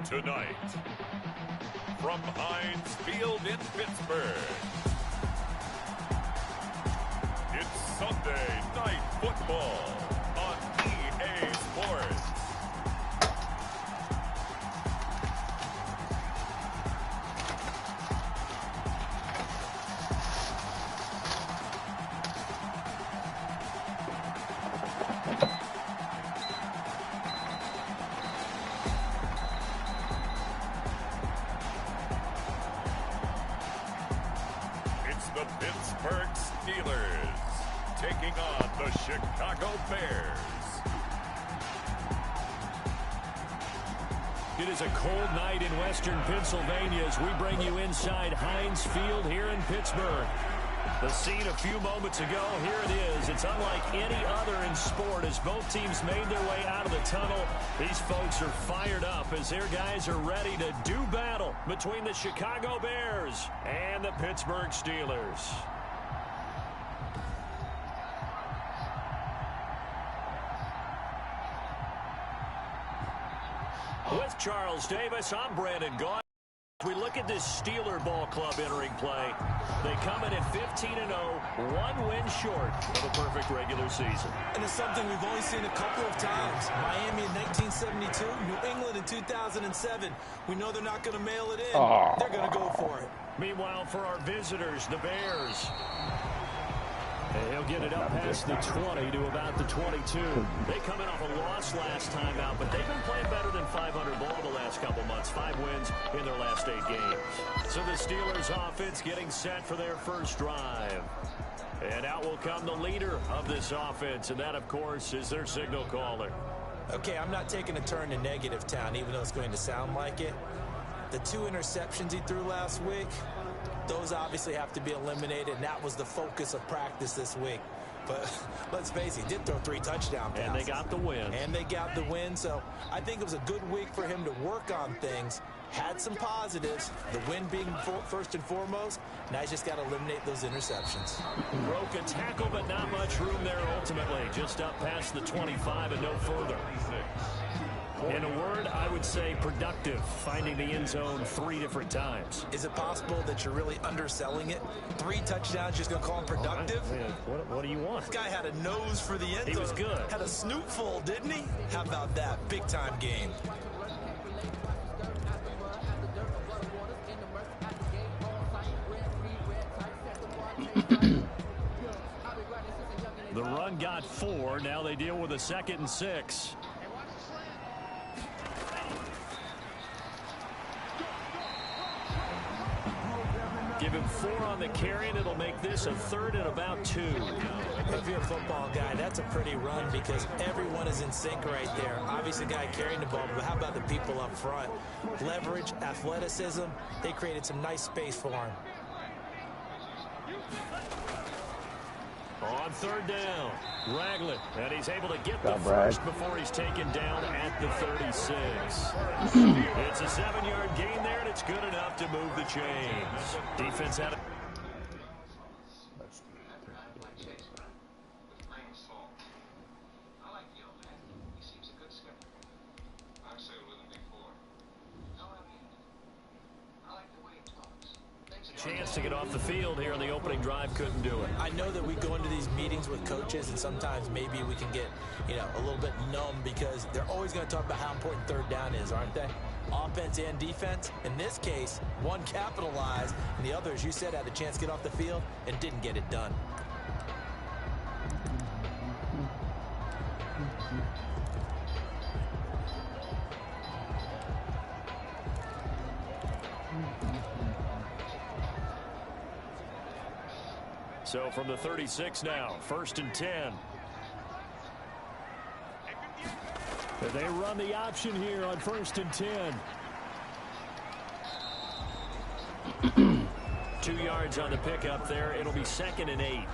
Tonight, from Heinz Field in Pittsburgh, it's Sunday Night Football on EA Sports. The Pittsburgh Steelers taking on the Chicago Bears. It is a cold night in western Pennsylvania as we bring you inside Heinz Field here in Pittsburgh. The scene a few moments ago, here it is. It's unlike any other in sport as both teams made their way out of the tunnel. These folks are fired up as their guys are ready to do battle between the Chicago Bears and the Pittsburgh Steelers. With Charles Davis, I'm Brandon Gaudin. We look at this Steeler ball club entering play. They come in at 15-0, one win short of a perfect regular season. And it's something we've only seen a couple of times. Miami in 1972, New England in 2007. We know they're not going to mail it in. They're going to go for it. Meanwhile, for our visitors, the Bears. He'll get it up past the 20 to about the 22. They come in off a loss last time out, but they've been playing better than 500 ball the last couple months. 5 wins in their last 8 games. So the Steelers offense getting set for their first drive. And out will come the leader of this offense, and that, of course, is their signal caller. Okay, I'm not taking a turn to negative town, even though it's going to sound like it. The 2 interceptions he threw last week, those obviously have to be eliminated, and that was the focus of practice this week. But let's face it, he did throw 3 touchdown passes. And they got the win. And they got the win, so I think it was a good week for him to work on things. Had some positives, the win being first and foremost. Now he's just got to eliminate those interceptions. Broke a tackle, but not much room there ultimately. Just up past the 25 and no further. In a word, I would say productive, finding the end zone 3 different times. Is it possible that you're really underselling it? 3 touchdowns, just going to call him productive? What do you want? This guy had a nose for the end zone. He was good. Had a snootful, didn't he? How about that? Big-time game. The run got 4. Now they deal with a 2nd and 6. Give him 4 on the carry, and it'll make this a 3rd and about 2. If you're a football guy, that's a pretty run because everyone is in sync right there. Obviously, the guy carrying the ball, but how about the people up front? Leverage, athleticism, they created some nice space for him. On 3rd down, Ragland, and he's able to get the first before he's taken down at the 36. It's a 7-yard gain there, and it's good enough to move the chains. Defense had it. Chance to get off the field here in the opening drive, couldn't do it. I know that we go into these meetings with coaches and sometimes maybe we can get, a little bit numb because they're always going to talk about how important 3rd down is, aren't they? Offense and defense. In this case, one capitalized and the other, as you said, had a chance to get off the field and didn't get it done. So from the 36 now, 1st and 10. They run the option here on 1st and 10. 2 yards on the pickup there. It'll be 2nd and 8.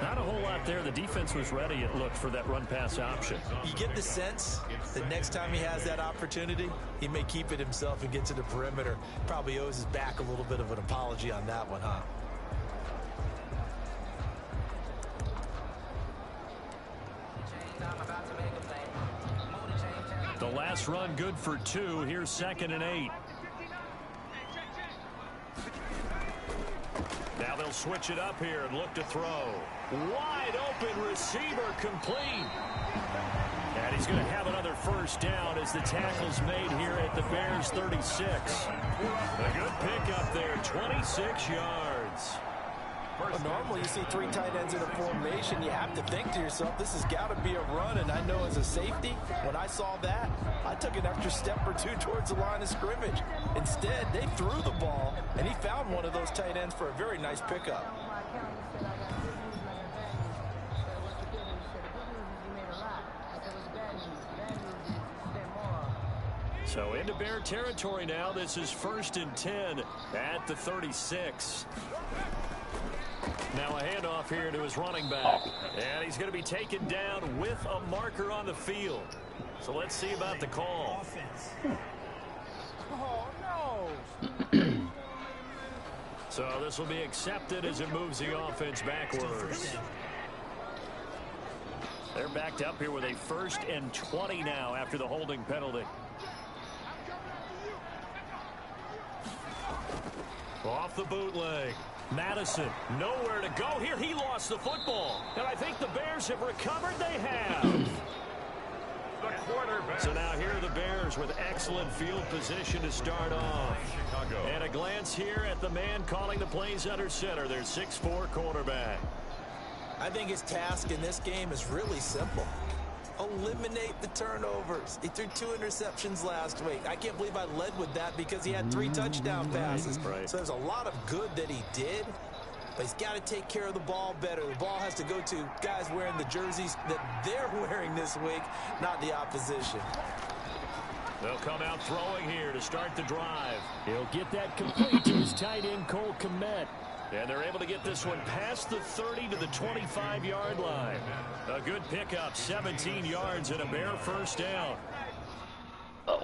Not a whole lot there. The defense was ready, it looked, for that run-pass option. You get the sense that next time he has that opportunity, he may keep it himself and get to the perimeter. Probably owes his back a little bit of an apology on that one, huh? last run good for 2. Here's 2nd and 8. Now they'll switch it up here and look to throw. Wide open receiver complete. And he's going to have another first down as the tackle's made here at the Bears 36. A good pickup there, 26 yards. Well, normally you see 3 tight ends in a formation. You have to think to yourself, this has got to be a run. And I know as a safety, when I saw that, I took an extra step or 2 towards the line of scrimmage. Instead, they threw the ball, and he found one of those tight ends for a very nice pickup. So into Bear territory now. This is 1st and 10 at the 36. Now a handoff here to his running back. And he's going to be taken down with a marker on the field. So let's see about the call. Oh, no. So this will be accepted as it moves the offense backwards. They're backed up here with a 1st and 20 now after the holding penalty. Off the bootleg. Madison, nowhere to go here. He lost the football. And I think the Bears have recovered. They have. The quarterback. So now here are the Bears with excellent field position to start off. Chicago. And a glance here at the man calling the plays under center. Their 6'4" quarterback. I think his task in this game is really simple. Eliminate the turnovers. He threw 2 interceptions last week. I can't believe I led with that because he had 3 touchdown passes. Right. So there's a lot of good that he did, but he's got to take care of the ball better. The ball has to go to guys wearing the jerseys that they're wearing this week, not the opposition. They'll come out throwing here to start the drive. He'll get that complete to his tight end, Cole Kmet. And they're able to get this one past the 30 to the 25-yard line. A good pickup, 17 yards and a Bear first down. Oh.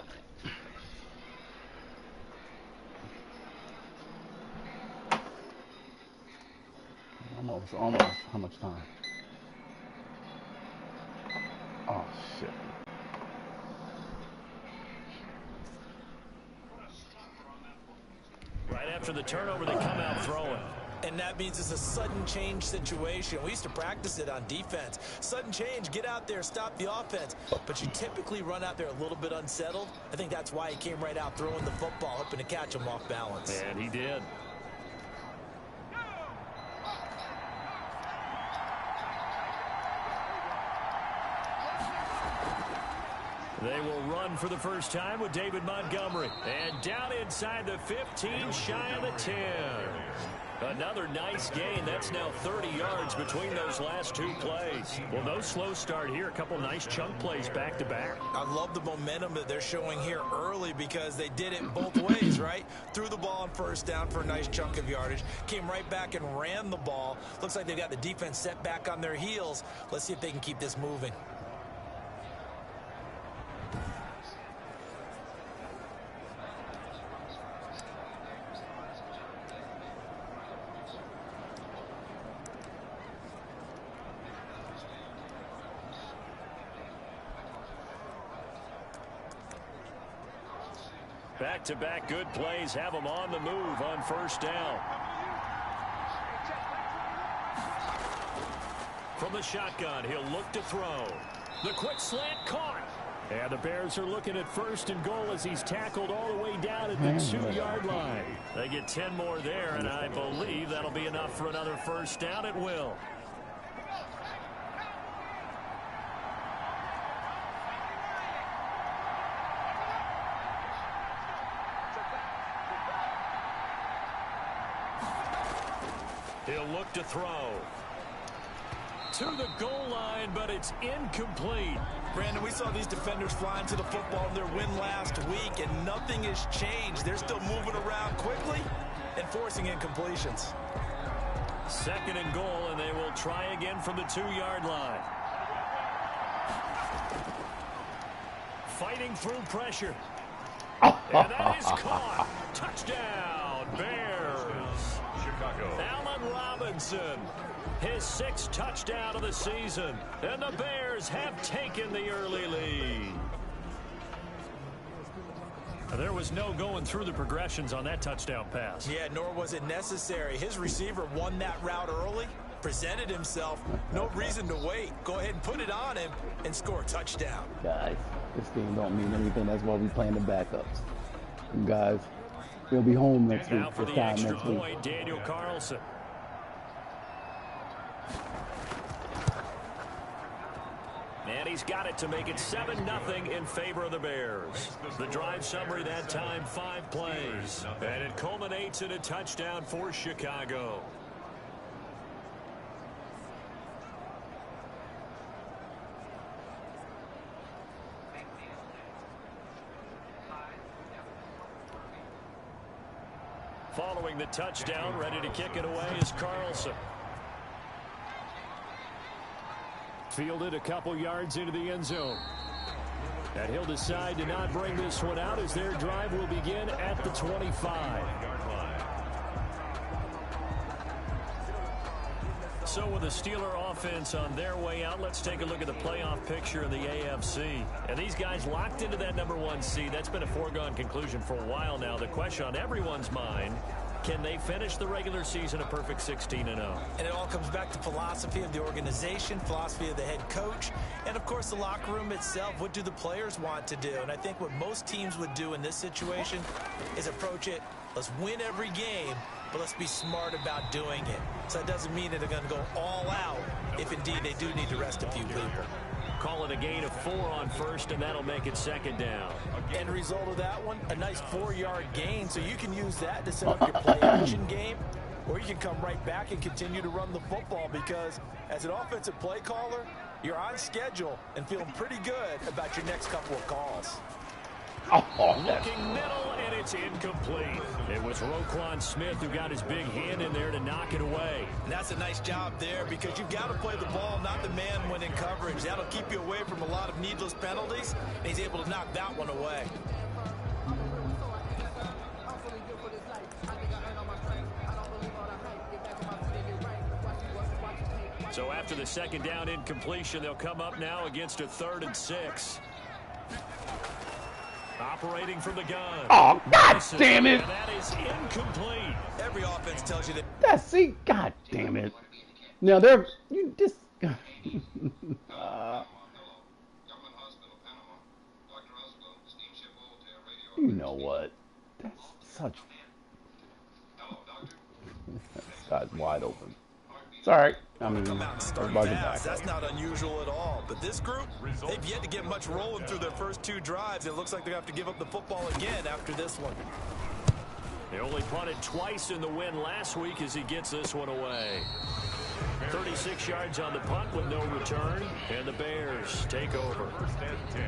Almost. How much time? Oh, shit. Right after the turnover, they come out throwing. And that means it's a sudden change situation. We used to practice it on defense. Sudden change, get out there, stop the offense. But you typically run out there a little bit unsettled. I think that's why he came right out throwing the football, hoping to catch him off balance. And he did. They will run for the first time with David Montgomery. And down inside the 15, shy of the 10. Another nice gain. That's now 30 yards between those last 2 plays. Well, no slow start here. A couple nice chunk plays back to back. I love the momentum that they're showing here early because they did it both ways, right? Threw the ball on first down for a nice chunk of yardage. Came right back and ran the ball. Looks like they've got the defense set back on their heels. Let's see if they can keep this moving. Back-to-back good plays have them on the move on first down. From the shotgun, he'll look to throw. The quick slant caught. And the Bears are looking at 1st and goal as he's tackled all the way down at the 2-yard line. They get 10 more there, and I believe that'll be enough for another first down at will. He'll look to throw. To the goal line, but it's incomplete. Brandon, we saw these defenders flying to the football in their win last week, and nothing has changed. They're still moving around quickly and forcing incompletions. 2nd and goal, and they will try again from the 2-yard line. Fighting through pressure. And that is caught. Touchdown, Bears. Chicago. Allen Robinson, his 6th touchdown of the season. And the Bears have taken the early lead. was no going through the progressions on that touchdown pass. Yeah, nor was it necessary. His receiver won that route early, presented himself. No reason to wait. Go ahead and put it on him and score a touchdown. Guys, this game don't mean anything. That's why we playing the backups. And guys, we'll be home next week. Now for This the time extra next week. point, Daniel Carlson. And he's got it to make it 7-0 in favor of the Bears. The drive summary that time, 5 plays. And it culminates in a touchdown for Chicago. Following the touchdown, ready to kick it away is Carlson. Fielded a couple yards into the end zone. And he'll decide to not bring this one out as their drive will begin at the 25-yard line. So with the Steeler offense on their way out, let's take a look at the playoff picture in the AFC. And these guys locked into that #1 seed. That's been a foregone conclusion for a while now. The question on everyone's mind, can they finish the regular season a perfect 16-0? And it all comes back to philosophy of the organization, philosophy of the head coach, and, of course, the locker room itself. What do the players want to do? And I think what most teams would do in this situation is approach it, let's win every game, but let's be smart about doing it. So that doesn't mean that they're going to go all out if, indeed, they do need to rest a few people. Call it a gain of 4 on first, and that'll make it 2nd down. End result of that one, a nice 4-yard gain, so you can use that to set up your play-action game, or you can come right back and continue to run the football because, as an offensive play caller, you're on schedule and feeling pretty good about your next couple of calls. Looking middle, and it's incomplete. It was Roquan Smith who got his big hand in there to knock it away. And that's a nice job there because you've got to play the ball, not the man when in coverage. That'll keep you away from a lot of needless penalties, and he's able to knock that one away. So after the 2nd down incompletion, they'll come up now against a 3rd and 6. Operating from the gun. Oh, God damn it. And that is incomplete. Every offense tells you that. See, God damn it. Now they're, you just, you know what? That's such, this guy's wide open. It's all right. I mean, Come out and start fast. That's not unusual at all. But this group, they've yet to get much rolling through their first 2 drives. It looks like they're going to have to give up the football again after this one. They only punted twice in the win last week as he gets this one away. 36 yards on the punt with no return, and the Bears take over.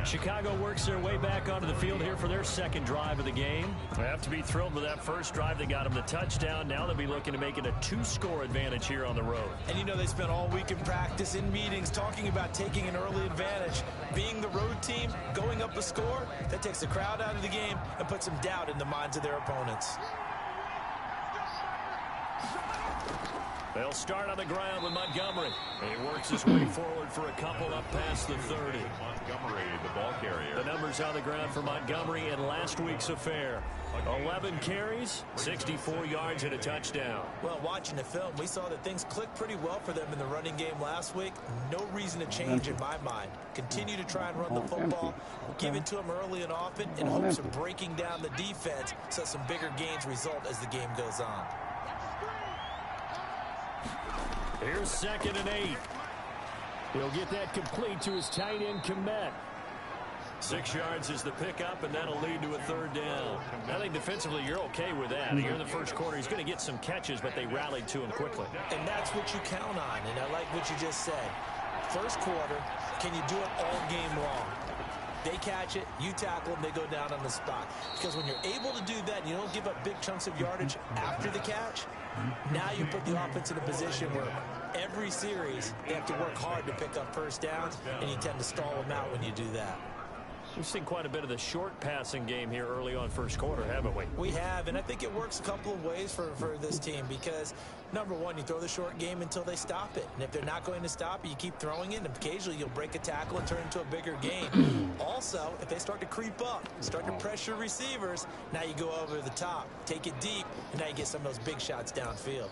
Chicago works their way back onto the field here for their 2nd drive of the game. They have to be thrilled with that first drive. They got them the touchdown. Now they'll be looking to make it a 2-score advantage here on the road. And you know they spent all week in practice, in meetings, talking about taking an early advantage. Being the road team, going up a score, that takes the crowd out of the game and puts some doubt in the minds of their opponents. They'll start on the ground with Montgomery. He works his way forward for a couple up past the 30. Montgomery, the ball carrier. The numbers on the ground for Montgomery in last week's affair. 11 carries, 64 yards, and a touchdown. Well, watching the film, we saw that things clicked pretty well for them in the running game last week. No reason to change in my mind. Continue to try and run the football. Give it to them early and often in hopes of breaking down the defense so some bigger gains result as the game goes on. Here's 2nd and 8. He'll get that complete to his tight end, Kmet. 6 yards is the pickup, and that'll lead to a 3rd down. I think defensively you're okay with that. Here in the first quarter, he's going to get some catches, but they rallied to him quickly. And that's what you count on, and I like what you just said. First quarter, can you do it all game long? They catch it, you tackle them, they go down on the spot. Because when you're able to do that and you don't give up big chunks of yardage after the catch, now you put the offense in a position where every series they have to work hard to pick up first downs, and you tend to stall them out when you do that. We've seen quite a bit of the short passing game here early on first quarter, haven't we? We have, and I think it works a couple of ways for this team because, number one, you throw the short game until they stop it. And if they're not going to stop it, you keep throwing it, and occasionally you'll break a tackle and turn it into a bigger game. Also, if they start to creep up, start to pressure receivers, now you go over the top, take it deep, and now you get some of those big shots downfield.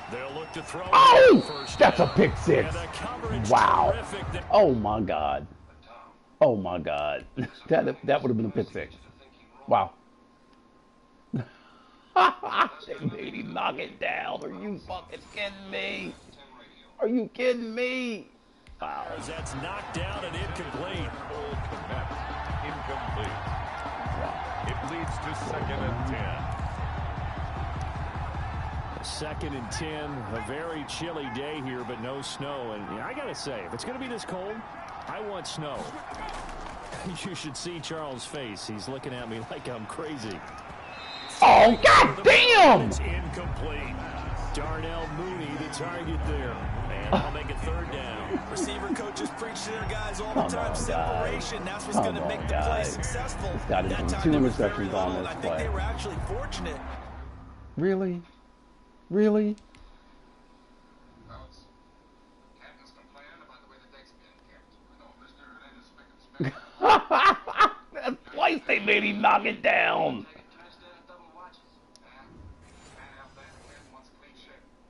They'll look to throw. Oh, that's a pick six. Wow. Oh my God. Oh my God. That would have been a pick six. Wow. They made him knock it down. Are you fucking kidding me? Are you kidding me? Wow. That's knocked down and incomplete. Incomplete. It leads to 2nd and 10. 2nd and 10, a very chilly day here, but no snow. And I got to say, if it's going to be this cold, I want snow. You should see Charles' face. He's looking at me like I'm crazy. Oh, God damn! It's incomplete. Darnell Mooney, the target there. And I'll make it 3rd down. Receiver coaches preach to their guys all the time. Separation. That's what's going to make the play successful. That time 2 interceptions on this I think play. they were actually fortunate. Really? Really? That's twice they made him knock it down.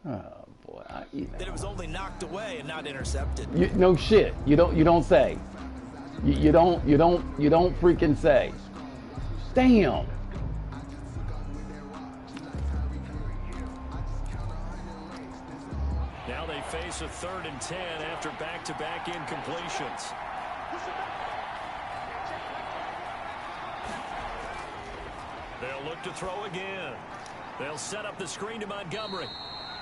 Oh boy, That it was only knocked away and not intercepted. No shit. You don't say. You don't freaking say. Damn. Now they face a 3rd and 10 after back-to-back incompletions. They'll look to throw again. They'll set up the screen to Montgomery.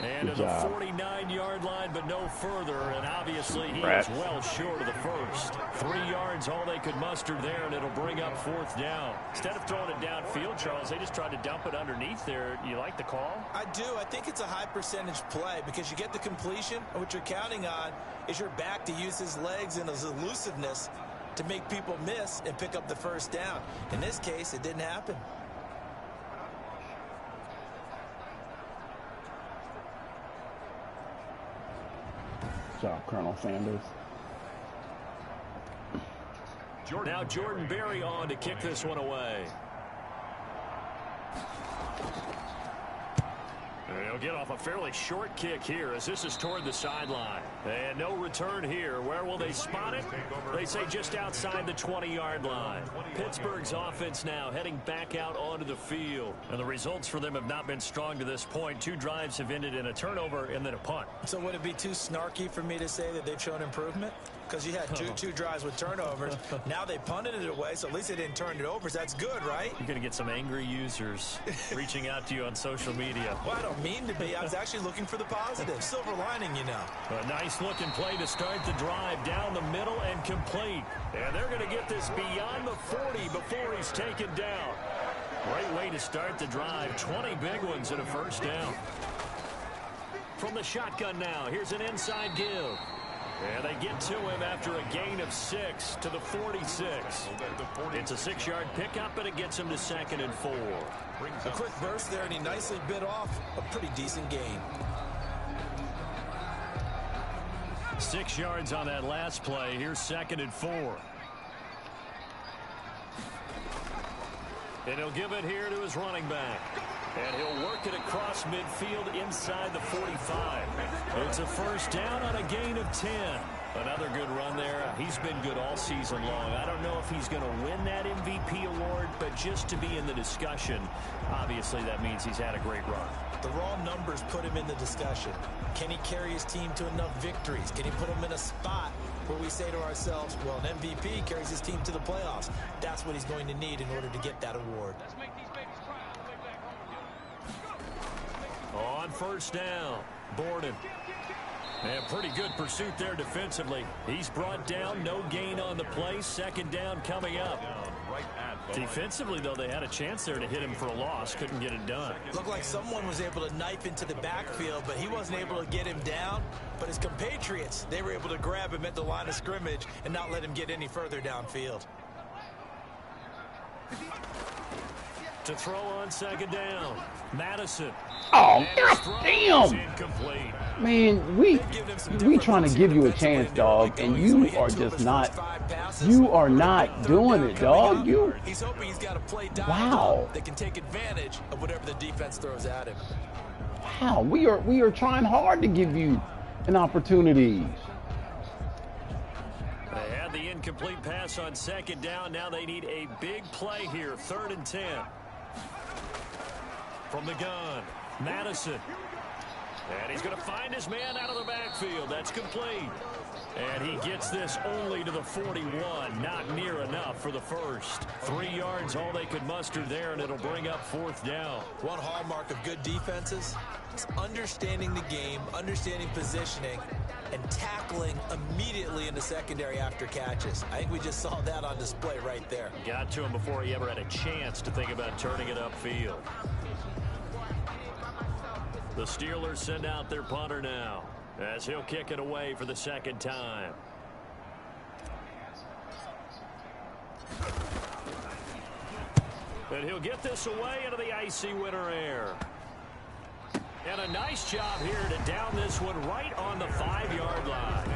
And to the 49-yard line, but no further. And obviously he is well short of the first. 3 yards, all they could muster there, and it'll bring up 4th down. Instead of throwing it downfield, Charles, they just tried to dump it underneath there. You like the call? I do. I think it's a high-percentage play because you get the completion, and what you're counting on is your back to use his legs and his elusiveness to make people miss and pick up the 1st down. In this case, it didn't happen. Good job, Colonel Sanders. Now Jordan Berry on to kick this one away. They'll get off a fairly short kick here as this is toward the sideline. And no return here. Where will they spot it? They say just outside the 20-yard line. Pittsburgh's offense now heading back out onto the field. And the results for them have not been strong to this point. 2 drives have ended in a turnover and then a punt. So would it be too snarky for me to say that they've shown improvement? Because you had two drives with turnovers. Now they punted it away, so at least they didn't turn it over. So that's good, right? You're going to get some angry users reaching out to you on social media. Well, I don't mean to be. I was actually looking for the positive. Silver lining, you know. A nice-looking play to start the drive down the middle and complete. And they're going to get this beyond the 40 before he's taken down. Great way to start the drive. 20 big ones and a 1st down. From the shotgun now, here's an inside give. And they get to him after a gain of 6 to the 46. It's a 6-yard pickup, and it gets him to 2nd and 4. A quick burst there, and he nicely bit off a pretty decent gain. 6 yards on that last play. Here's 2nd and 4. And he'll give it here to his running back. And he'll work it across midfield inside the 45. It's a 1st down on a gain of 10. Another good run there. He's been good all season long. I don't know if he's going to win that MVP award, but just to be in the discussion, obviously that means he's had a great run. The raw numbers put him in the discussion. Can he carry his team to enough victories? Can he put them in a spot where we say to ourselves, well, an MVP carries his team to the playoffs. That's what he's going to need in order to get that award. On 1st down, Borden. And pretty good pursuit there defensively. He's brought down, no gain on the play. Second down coming up. Defensively, though, they had a chance there to hit him for a loss. Couldn't get it done. Looked like someone was able to knife into the backfield, but he wasn't able to get him down. But his compatriots, they were able to grab him at the line of scrimmage and not let him get any further downfield. To throw on second down, Madison. Oh, God damn! Man, we trying to give you a chance, dog, and you are just not. You are not doing it, dog. He's hoping he's got a play wow. That can take advantage of whatever the defense throws at him. Wow, we are trying hard to give you an opportunity. They had the incomplete pass on second down. Now they need a big play here. 3rd and 10. From the gun, Madison. And he's going to find his man out of the backfield. That's complete. And he gets this only to the 41. Not near enough for the first. 3 yards, all they could muster there, and it'll bring up 4th down. One hallmark of good defenses is understanding the game, understanding positioning, and tackling immediately in the secondary after catches. I think we just saw that on display right there. Got to him before he ever had a chance to think about turning it upfield. The Steelers send out their punter now as he'll kick it away for the 2nd time. And he'll get this away into the icy winter air. And a nice job here to down this one right on the 5-yard line.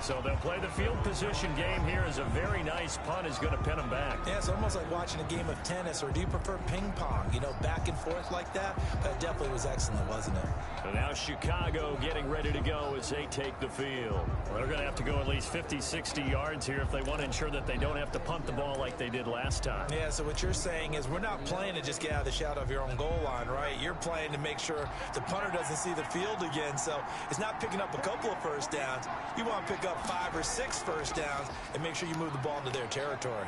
So they'll play the field position game here as a very nice punt is going to pin them back. Yeah, it's almost like watching a game of tennis, or do you prefer ping pong? You know, back and forth like that? That definitely was excellent, wasn't it? So now Chicago getting ready to go as they take the field. Well, they're going to have to go at least 50, 60 yards here if they want to ensure that they don't have to punt the ball like they did last time. Yeah, so what you're saying is we're not playing to just get out of the shadow of your own goal line, right? You're playing to make sure the punter doesn't see the field again. So it's not picking up a couple of first downs. You want to pick up 5 or 6 first downs and make sure you move the ball into their territory.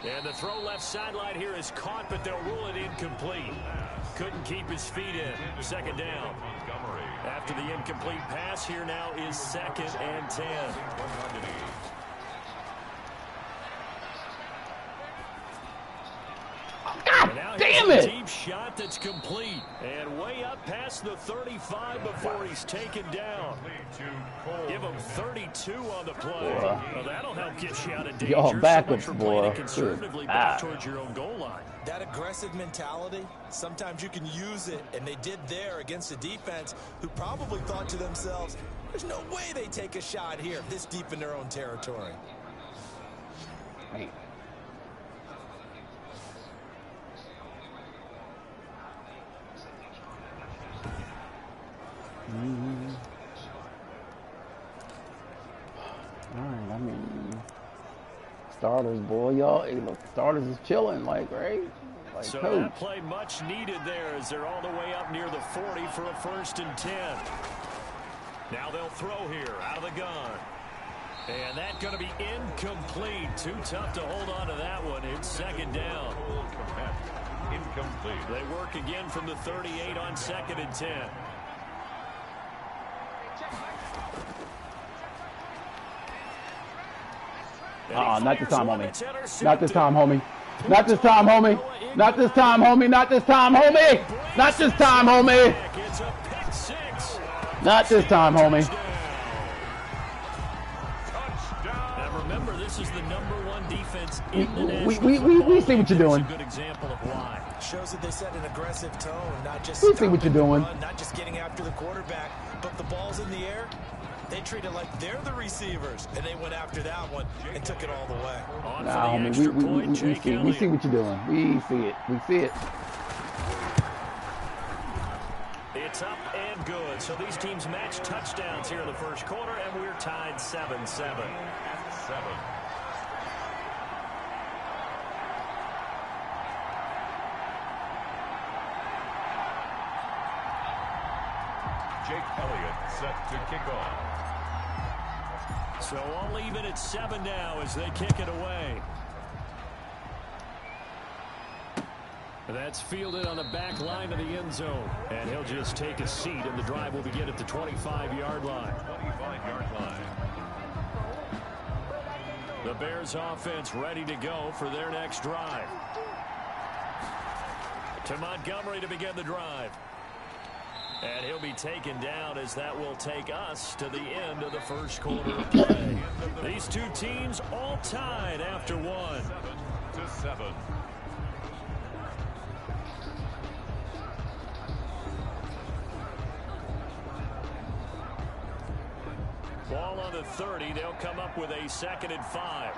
And the throw left sideline here is caught, but they'll rule it incomplete. Couldn't keep his feet in. 2nd down. After the incomplete pass, here now is 2nd and 10. God damn it! Deep shot that's complete. And way up past the 35 before he's taken down. Give him 32 on the play. Well, that'll help get you out of danger. Y'all backups, so boy. Conservatively back towards your own goal line. That aggressive mentality, sometimes you can use it, and they did there against a defense who probably thought to themselves, there's no way they take a shot here this deep in their own territory. Hey. All right, I mean, starters, boy, y'all. Hey, look, starters is chilling, like, right? Like, so coach. That play much needed there as they're all the way up near the 40 for a 1st and 10. Now they'll throw here out of the gun. And that's going to be incomplete. Too tough to hold on to that one. It's 2nd down. Incomplete. They work again from the 38 on 2nd and 10. Not this time, homie. Not this time, homie. Not this time, homie. Not this time, homie. Not this time, homie. Not this time, homie. Not this time, homie. Now remember, this is the #1 defense in the we see what you're doing. Good example of why. Shows that they set an aggressive tone, not just we see what you're doing. Not just getting after the quarterback, but the ball's in the air. They treat it like they're the receivers, and they went after that one and took it all the way. Nah, homie, we see what you're doing. We see it. We see it. It's up and good. So these teams match touchdowns here in the first quarter, and we're tied 7-7. 7. Jake Elliott set to kick off. So all even at 7 now as they kick it away. That's fielded on the back line of the end zone. And he'll just take a seat, and the drive will begin at the 25-yard line. 25-yard line. The Bears offense ready to go for their next drive. To Montgomery to begin the drive. And he'll be taken down as that will take us to the end of the first quarter of play. These two teams all tied after one. 7-7. Ball on the 30. They'll come up with a 2nd and 5.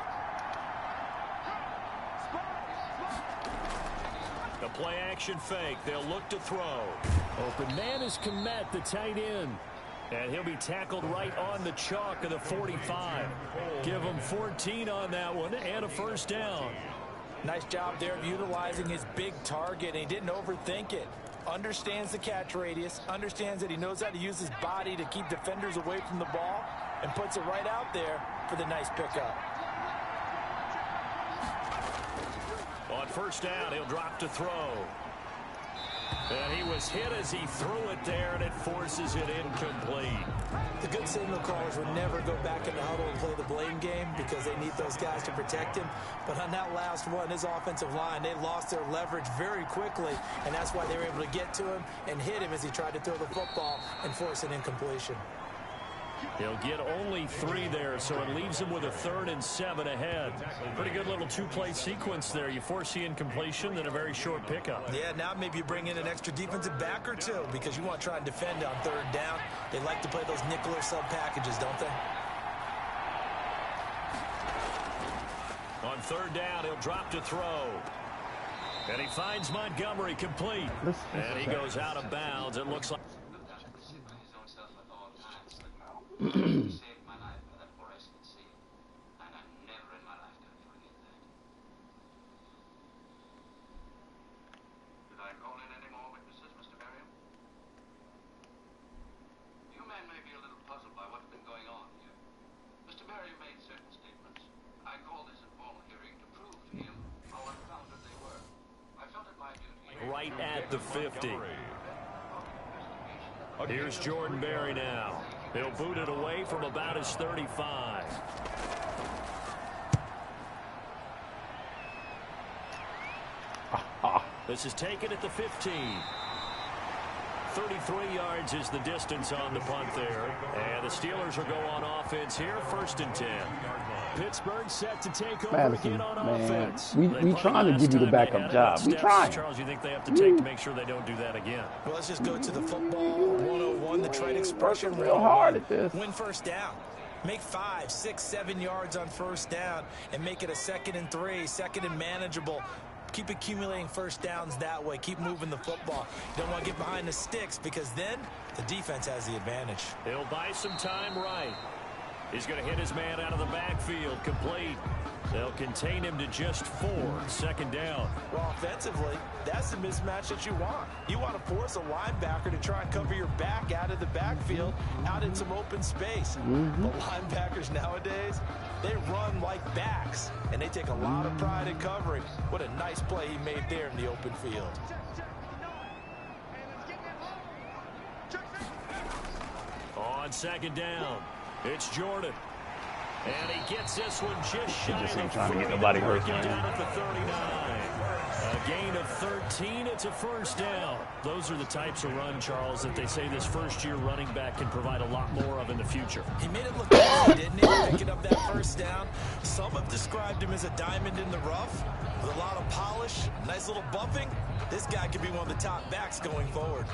The play action fake. They'll look to throw. Open man is Kmet, the tight end. And he'll be tackled right on the chalk of the 45. Give him 14 on that one and a first down. Nice job there of utilizing his big target, and he didn't overthink it. Understands the catch radius, understands that he knows how to use his body to keep defenders away from the ball, and puts it right out there for the nice pickup. On first down, he'll drop to throw. And he was hit as he threw it there, and it forces it incomplete. The good signal callers would never go back in the huddle and play the blame game because they need those guys to protect him. But on that last one, his offensive line, they lost their leverage very quickly, and that's why they were able to get to him and hit him as he tried to throw the football and force an incompletion. He'll get only 3 there, so it leaves him with a 3rd and 7 ahead. Pretty good little 2-play sequence there. You force the incompletion, then a very short pickup. Yeah, now maybe you bring in an extra defensive back or two because you want to try and defend on 3rd down. They like to play those nickel or sub packages, don't they? On 3rd down, he'll drop to throw. And he finds Montgomery complete. And he goes out of bounds. It looks like... Saved my life with that fluorescent seal, and I'm never in my life going to forget that. Did I call in any more witnesses, Mr. Merriam? You men may be a little puzzled by what's been going on here. Mr. Merriam made certain statements. I called this informal hearing to prove to him how unfounded they were. I felt it my duty. Right at the 50. Here's Jordan Berry now. He'll boot it away from about his 35. This is taken at the 15. 33 yards is the distance on the punt there. And the Steelers will go on offense here, 1st and 10. Pittsburgh set to take over Madison, again on man. offense. We trying to give you the backup job. We trying. Charles, you think they have to take to make sure they don't do that again? Well, let's just go to the football 101, the trade expression. Real hard at this. Win 1st down. Make 5, 6, 7 yards on 1st down and make it a 2nd and 3, 2nd and manageable. Keep accumulating 1st downs that way. Keep moving the football. You don't want to get behind the sticks because then the defense has the advantage. He'll buy some time right. He's going to hit his man out of the backfield, complete. They'll contain him to just 4, 2nd down. Well, offensively, that's the mismatch that you want. You want to force a linebacker to try and cover your back out of the backfield, out in some open space. But linebackers nowadays, they run like backs, and they take a lot of pride in covering. What a nice play he made there in the open field. On 2nd down, it's Jordan. And he gets this one just shy of the 40. Trying to get nobody hurt, Down at the 39. A gain of 13. It's a 1st down. Those are the types of run, Charles, that they say this first-year running back can provide a lot more of in the future. He made it look easy, didn't he? Picking up that 1st down. Some have described him as a diamond in the rough with a lot of polish, nice little bumping. This guy could be one of the top backs going forward.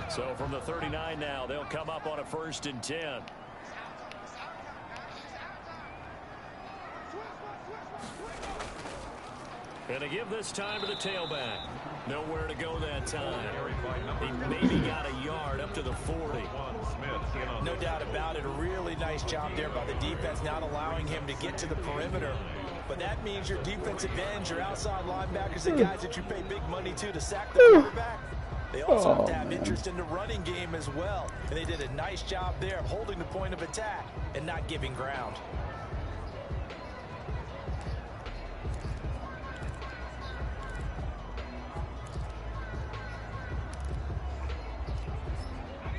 So from the 39 now, they'll come up on a 1st and 10. And to give this time to the tailback. Nowhere to go that time. He maybe got a yard up to the 40. No doubt about it. A really nice job there by the defense, not allowing him to get to the perimeter. But that means your defensive ends, your outside linebackers, the guys that you pay big money to sack the quarterback, They also have to have interest in the running game as well. And they did a nice job there of holding the point of attack and not giving ground.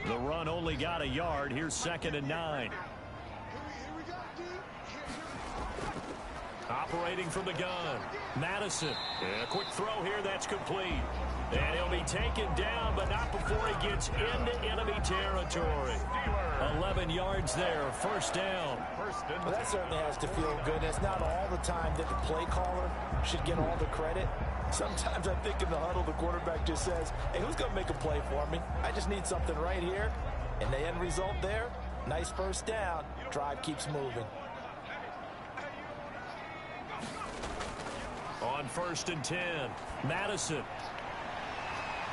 The run only got a yard. Here's 2nd and 9. Operating from the gun. Madison. And a quick throw here. That's complete. And he'll be taken down, but not before he gets into enemy territory. 11 yards there. First down. Well, that certainly has to feel good. It's not all the time that the play caller should get all the credit. Sometimes I think in the huddle, the quarterback just says, hey, who's going to make a play for me? I just need something right here. And the end result there, nice first down. Drive keeps moving. On 1st and 10, Madison.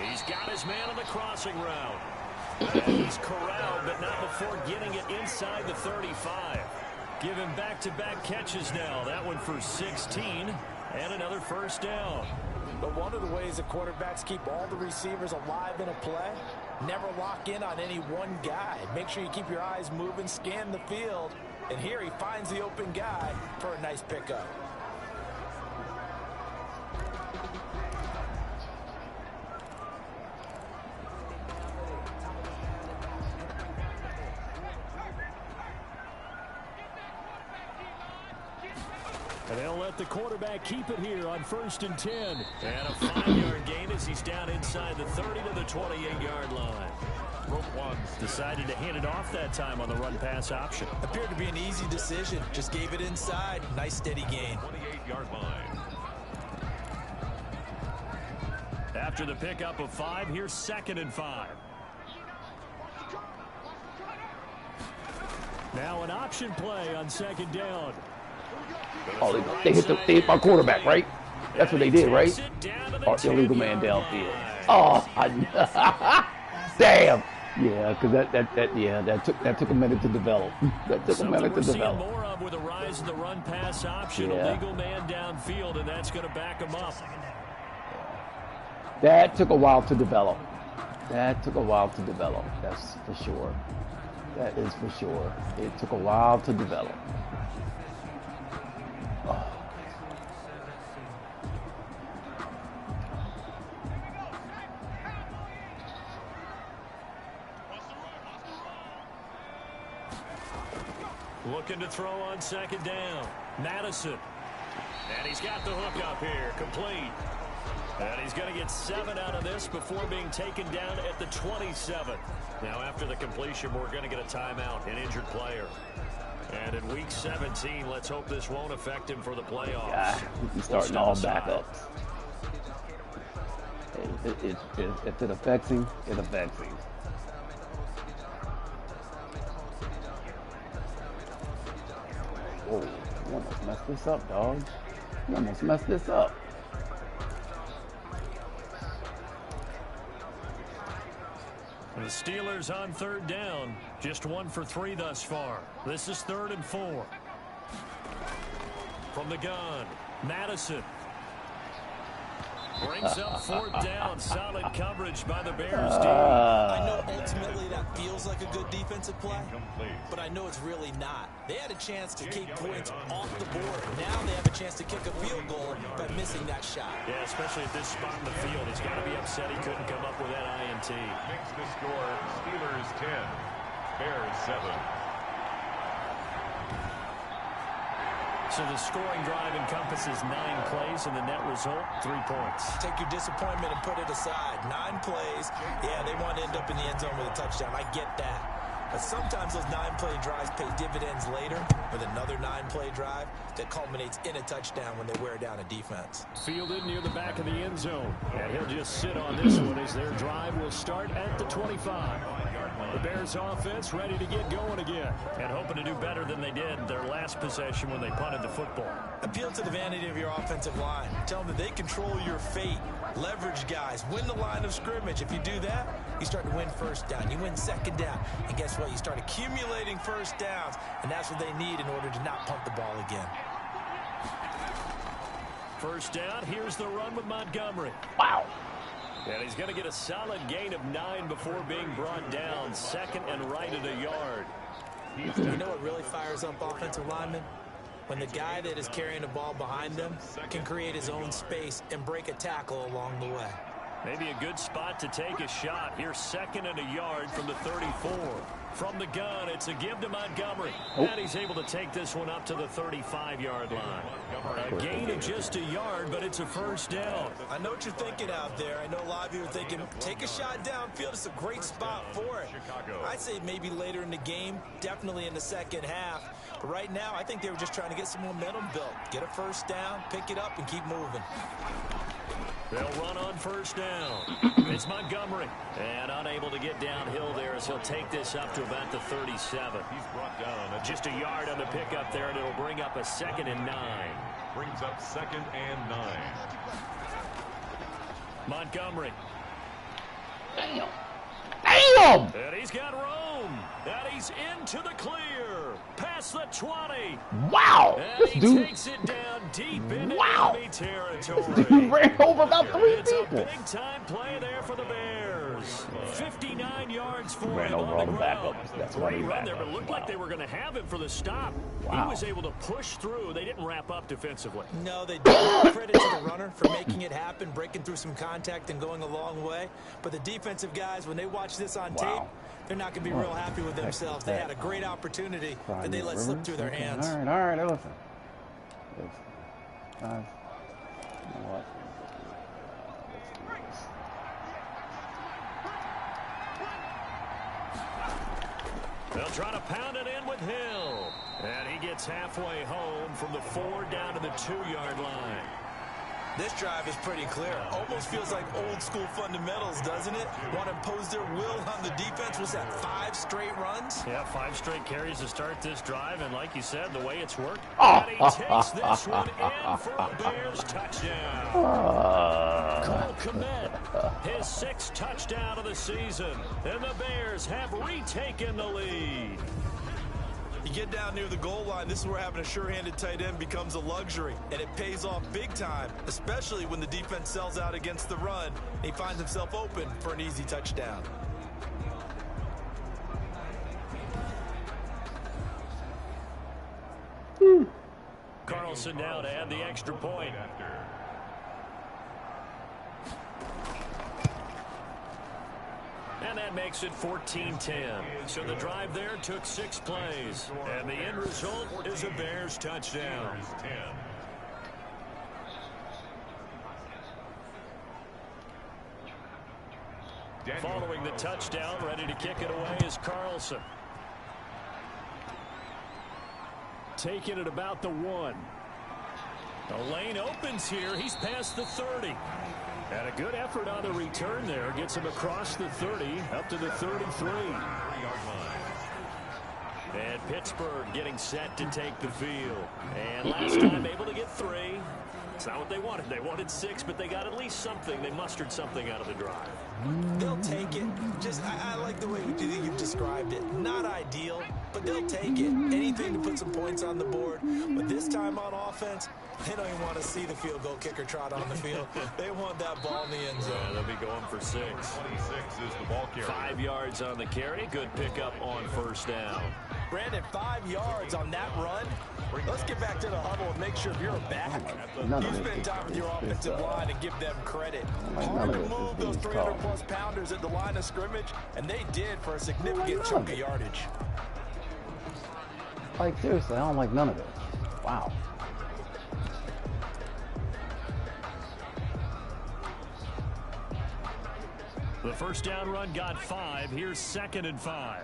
He's got his man on the crossing route. And he's corralled, but not before getting it inside the 35. Give him back-to-back catches now. That one for 16. And another first down. But one of the ways the quarterbacks keep all the receivers alive in a play, never lock in on any one guy. Make sure you keep your eyes moving, scan the field. And here he finds the open guy for a nice pickup. And they'll let the quarterback keep it here on 1st and 10. And a 5-yard gain as he's down inside the 30 to the 28-yard line. Rope one. Decided to hand it off that time on the run-pass option. Appeared to be an easy decision. Just gave it inside. Nice steady gain. 28-yard line. After the pickup of 5, here's 2nd and 5. Now an option play on 2nd down. Oh, they hit my quarterback, right? That's what they did, right? Or illegal man downfield. Oh, damn. Yeah, because that took a minute to develop. That took a minute to develop. More of with a rise in the run pass option, illegal man downfield, and that's going to back him up. That took a while to develop. That's for sure. That is for sure. It took a while to develop. Oh. Looking to throw on 2nd down. Madison. And he's got the hook up here. Complete. And he's going to get 7 out of this before being taken down at the 27. Now after the completion, we're going to get a timeout, an injured player. And in week 17, let's hope this won't affect him for the playoffs. Yeah, he's starting all backups. If it affects him, it affects him. Whoa, you almost messed this up, dog. You almost messed this up. The Steelers on 3rd down. Just 1 for 3 thus far. This is 3rd and 4. From the gun, Madison. Brings up 4th down. Solid coverage by the Bears team. I know ultimately that feels like a good defensive play, but I know it's really not. They had a chance to kick points off the board. Now they have a chance to kick a field goal by missing that shot. Yeah, especially at this spot in the field. He's got to be upset he couldn't come up with that INT. Makes the score Steelers 10, Bears 7. So the scoring drive encompasses 9 plays, and the net result, 3 points. Take your disappointment and put it aside. 9 plays. Yeah, they want to end up in the end zone with a touchdown. I get that. But sometimes those 9-play drives pay dividends later with another 9-play drive that culminates in a touchdown when they wear down a defense. Fielded near the back of the end zone. And he'll just sit on this one as their drive will start at the 25. The Bears offense ready to get going again and hoping to do better than they did their last possession when they punted the football. Appeal to the vanity of your offensive line. Tell them that they control your fate. Leverage guys. Win the line of scrimmage. If you do that, you start to win 1st down. You win 2nd down. And guess what? You start accumulating 1st downs. And that's what they need in order to not punt the ball again. 1st down. Here's the run with Montgomery. Wow. And he's going to get a solid gain of 9 before being brought down. Second and right at a yard. You know what really fires up offensive linemen? When the guy that is carrying the ball behind them can create his own space and break a tackle along the way. Maybe a good spot to take a shot. Here's second and a yard from the 34. From the gun, it's a give to Montgomery. And he's able to take this one up to the 35-yard line. A gain of just a yard, but it's a first down. I know what you're thinking out there. I know a lot of you are thinking, take a shot downfield. It's a great spot for it. I'd say maybe later in the game, definitely in the second half. But right now, I think they were just trying to get some momentum built. Get a first down, pick it up, and keep moving. They'll run on first down. It's Montgomery. And unable to get downhill there as he'll take this up to about the 37. He's brought down. Just a yard on the pickup there, and it'll bring up a 2nd and 9. Brings up 2nd and 9. Montgomery. Damn. Damn! And he's got room. And he's into the clear. Past the 20. Wow. And This he dude. takes it down deep into Wow. enemy territory. This dude ran over about 3 It's a people. big-time play there for the Bears. 59 yards for Ran him over on all the the ground. backups. That's why Great he run ran there, but it up. looked like they were going to have him for the stop. Wow. He was able to push through. They didn't wrap up defensively. No, they didn't. Credit to the runner for making it happen, breaking through some contact and going a long way. But the defensive guys, when they watch this on tape, they're not going to be real happy with themselves. They had a great opportunity that they let slip through their hands. All right, listen. Guys, you know what? They'll try to pound it in with Hill. And he gets halfway home from the 4 down to the 2-yard line. This drive is pretty clear. Almost feels like old school fundamentals, doesn't it? Want to impose their will on the defense. Was that 5 straight runs? Yeah, 5 straight carries to start this drive, and like you said, the way it's worked. Oh. And he takes this one in for a Bears touchdown. Cole Kmet, his 6th touchdown of the season, and the Bears have retaken the lead. You get down near the goal line, this is where having a sure-handed tight end becomes a luxury, and it pays off big time, especially when the defense sells out against the run, and he finds himself open for an easy touchdown. Carlson now to add the extra point. And that makes it 14-10. So the drive there took 6 plays. And the end result is a Bears touchdown. Following the touchdown, ready to kick it away is Carlson. Taking it about the 1. The lane opens here. He's past the 30. And a good effort on the return there. Gets him across the 30, up to the 33. And Pittsburgh getting set to take the field. And last time able to get 3. It's not what they wanted. They wanted 6, but they got at least something. They mustered something out of the drive. They'll take it. I like the way you've described it. Not ideal, but they'll take it. Anything to put some points on the board. But this time on offense, they don't even want to see the field goal kicker trot on the field. They want that ball in the end zone. Yeah, they'll be going for 6. 26 is the ball carrier. 5 yards on the carry. Good pickup on first down. Brandon, 5 yards on that run. Let's get back to the huddle and make sure you're back. You spend time with your offensive line and give them credit. Hard to move those 300-plus pounders at the line of scrimmage, and they did for a significant chunk of yardage. Like, seriously, I don't like none of it. Wow. The first down run got 5. Here's 2nd and 5.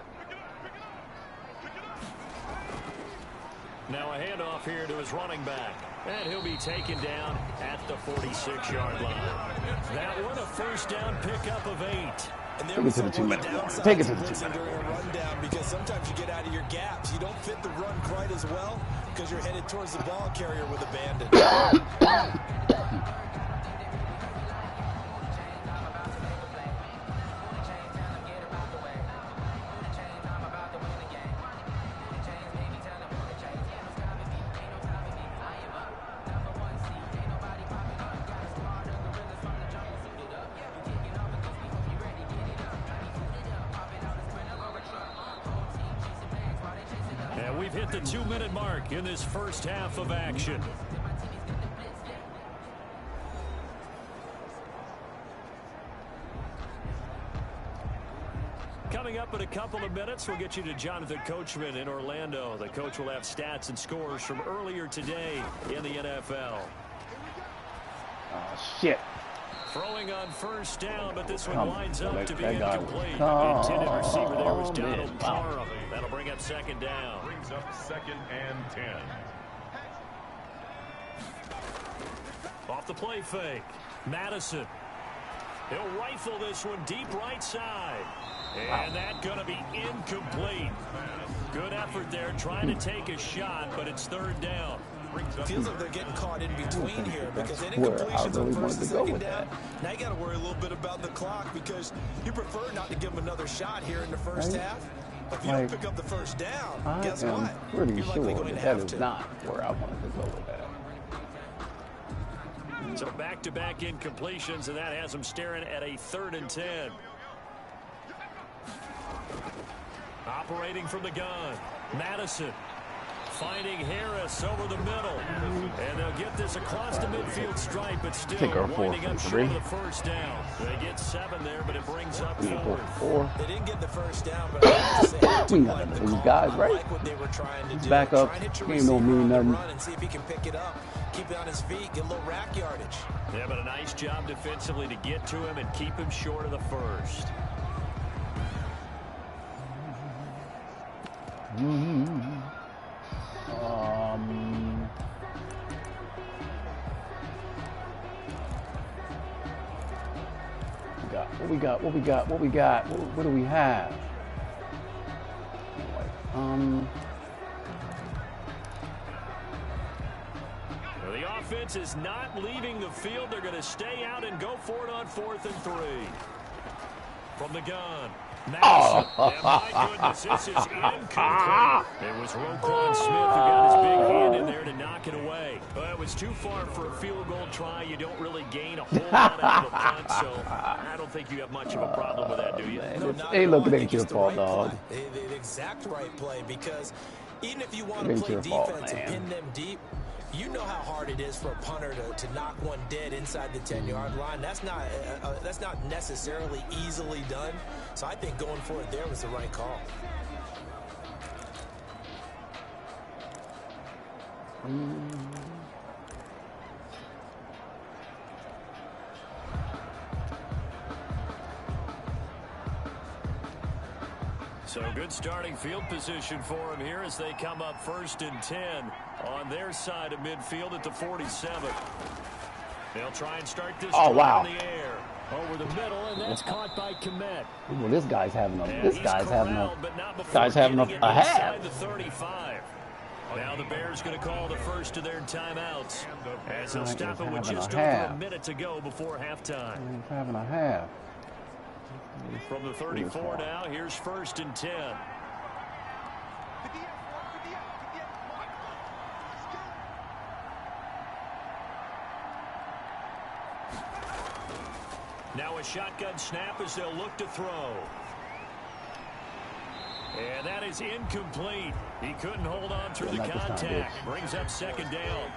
Now a handoff here to his running back. And he'll be taken down at the 46-yard line. That one a first down pickup of 8. And Take it to the 2-minute. Take it to the 2-minute. During a rundown, because sometimes you get out of your gaps. You don't fit the run quite as well because you're headed towards the ball carrier with a bandit. hit the 2-minute mark in this first half of action. Coming up in a couple of minutes, we'll get you to Jonathan Coachman in Orlando. The coach will have stats and scores from earlier today in the NFL. Oh, shit. Throwing on first down, but this one Come winds on, up to be that guy incomplete. was- Intended receiver there was Come Donald in. Parham. That'll bring up second down. Brings up 2nd and 10. Off the play fake. Madison. He'll rifle this one deep right side. And that's going to be incomplete. Good effort there trying to take a shot, but it's third down. It feels like they're getting caught in between here because that's any where I completions really on wanted first and to go second with down. that. Now you got to worry a little bit about the clock because you prefer not to give them another shot here in the first Right. half. But if you Like, don't pick up the first down, I guess am what? pretty You're sure likely going to that have is to. not where I wanted to go with that. So back-to-back incompletions, and that has them staring at a 3rd and 10. Operating from the gun. Madison finding Harris over the middle. And they'll get this across the midfield stripe, but still Kick our winding fourth up and short of three. the first down. They get 7 there, but it brings up We got 4th. 4. They didn't get the first down, but I have to say, I do We got like none the of these call. guys, I right? like what they were trying to do. Back up. Try and hit your Game don't receiver mean on the nothing. run and see if he can pick it up. Keep it on his feet, get a little rack yardage. Yeah, but a nice job defensively to get to him and keep him short of the first. What we got? What do we have? The offense is not leaving the field. They're going to stay out and go for it on 4th and 3. From the gun. Madison. And my goodness, this is incomplete. It was Roquan Smith who got his big hand in there to knock it away. But it was too far for a field goal try. You don't really gain a whole lot out of a punt, so I don't think you have much of a problem with that, do you? No, not Hey, at look, all. it I ain't think your it's the fault, right dog. play. The exact right play, because even if you want It to ain't play your fault, defense and man. pin them deep, you know how hard it is for a punter to knock one dead inside the 10-yard line. That's not necessarily easily done. So I think going for it there was the right call. So good starting field position for them here as they come up 1st and 10 on their side of midfield at the 47. They'll try and start this Oh, drive wow. in the air. Over the middle, and that's caught by Kmet. Well, this guy's having And a he's corralled, but not before guy's having getting it a inside half. the 35. Now the Bears going to call the first of their timeouts as they'll He's stop it with having a just over half. a minute to go before halftime. He's having a half. From the 34 now, here's 1st and 10. Now a shotgun snap as they'll look to throw. And that is incomplete. He couldn't hold on through the not this time, contact. bitch. Brings up second down.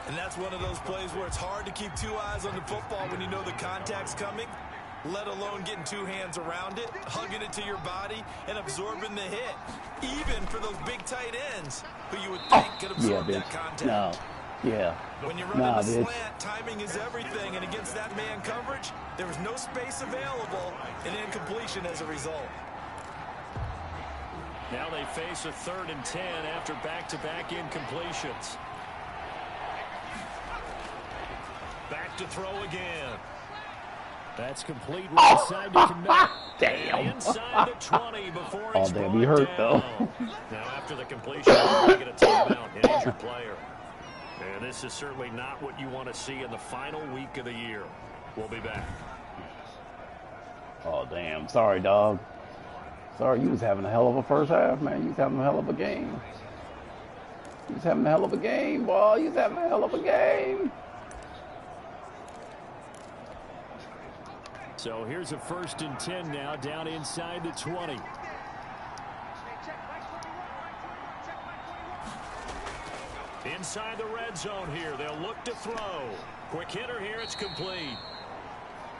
And that's one of those plays where it's hard to keep 2 eyes on the football when you know the contact's coming, let alone getting 2 hands around it, hugging it to your body, and absorbing the hit. Even for those big tight ends who you would think could Yeah, absorb that bitch. contact. No. Yeah. When you're running Nah, a bitch. slant, timing is everything, and against that man coverage, there was no space available, and incompletion as a result. Now they face a 3rd and 10 after back-to-back incompletions. Back to throw again. That's complete right side to Kmet. Damn. Inside the 20 before it's damn, he brought hurt, down. though. Now after the completion, they get a timeout, an injured player. And this is certainly not what you want to see in the final week of the year. We'll be back. Oh, damn. Sorry, dog. Sorry, you was having a hell of a first half, man. You was having a hell of a game. You was having a hell of a game, boy. You was having a hell of a game. So here's a 1st and 10 now down inside the 20. Inside the red zone here. They'll look to throw. Quick hitter here. It's complete.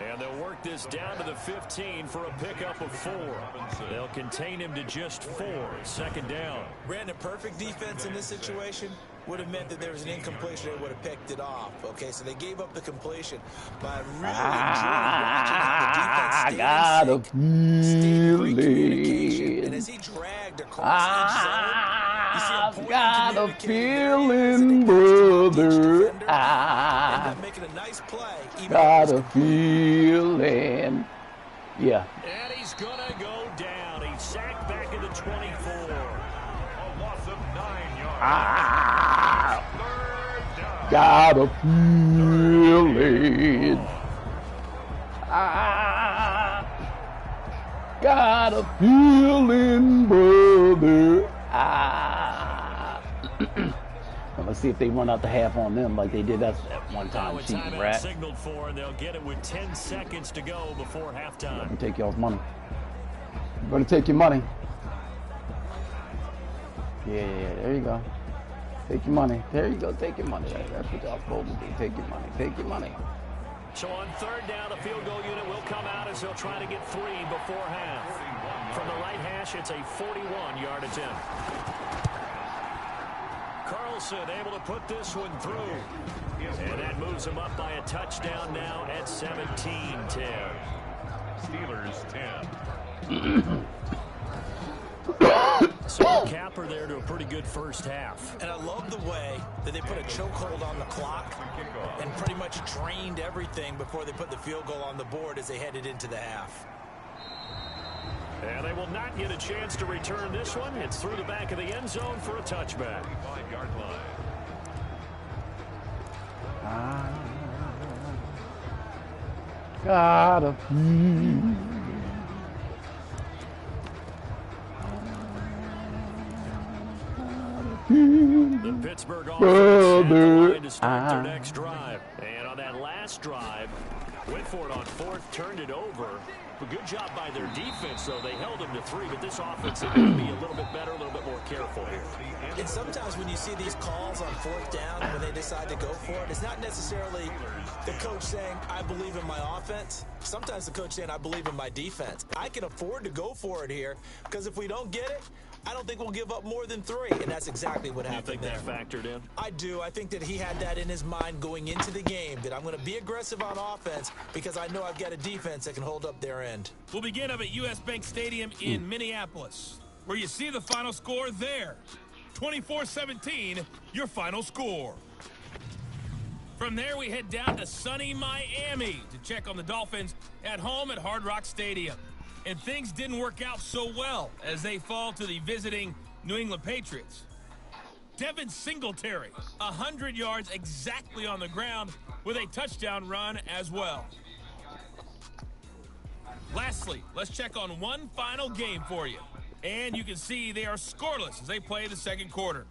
And they'll work this down to the 15 for a pickup of 4. They'll contain him to just 4. Second down. Brandon, perfect defense in this situation would have meant that there was an incompletion. They would have picked it off. Okay, so they gave up the completion. But I really enjoyed watching how the defense stayed and as he dragged across each zone, you see him got a feeling, brother. Making a nice play. Got a feeling. Yeah. And he's going to go down. He's sacked back at the 24. A loss of 9 yards. Got a feeling. Got a feeling, brother. Let's see if they run out the half on them like they did us at one time. Cheating rat. Signaled for, and they'll get it with 10 seconds to go before halftime. Let me take y'all's money. I'm gonna take your money. Yeah, there you go. Take your money. There you go. Take your money. That's what y'all supposed to do. Take your money. Take your money. So on third down, the field goal unit will come out as they'll try to get 3 before half. From the right hash, it's a 41-yard attempt. Carlson able to put this one through. And that moves him up by a touchdown now at 17-10. Steelers 10. So a capper there to a pretty good first half. And I love the way that they put a chokehold on the clock and pretty much drained everything before they put the field goal on the board as they headed into the half. And they will not get a chance to return this one. It's through the back of the end zone for a touchback. 5-yard line. Got a feeling. The Pittsburgh offense had the line to start their next drive. And on that last drive, went for it on fourth, turned it over. A good job by their defense, though. They held them to 3, but this offense is going to be a little bit better, a little bit more careful here. And sometimes when you see these calls on fourth down, when they decide to go for it, it's not necessarily the coach saying, I believe in my offense. Sometimes the coach saying, I believe in my defense. I can afford to go for it here, because if we don't get it, I don't think we'll give up more than 3, and that's exactly what happened there. You think that factored in? I do. I think that he had that in his mind going into the game, that I'm going to be aggressive on offense because I know I've got a defense that can hold up their end. We'll begin up at U.S. Bank Stadium in Minneapolis, where you see the final score there. 24-17, your final score. From there, we head down to sunny Miami to check on the Dolphins at home at Hard Rock Stadium. And things didn't work out so well as they fall to the visiting New England Patriots. Devin Singletary, 100 yards exactly on the ground with a touchdown run as well. Lastly, let's check on one final game for you. And you can see they are scoreless as they play the second quarter.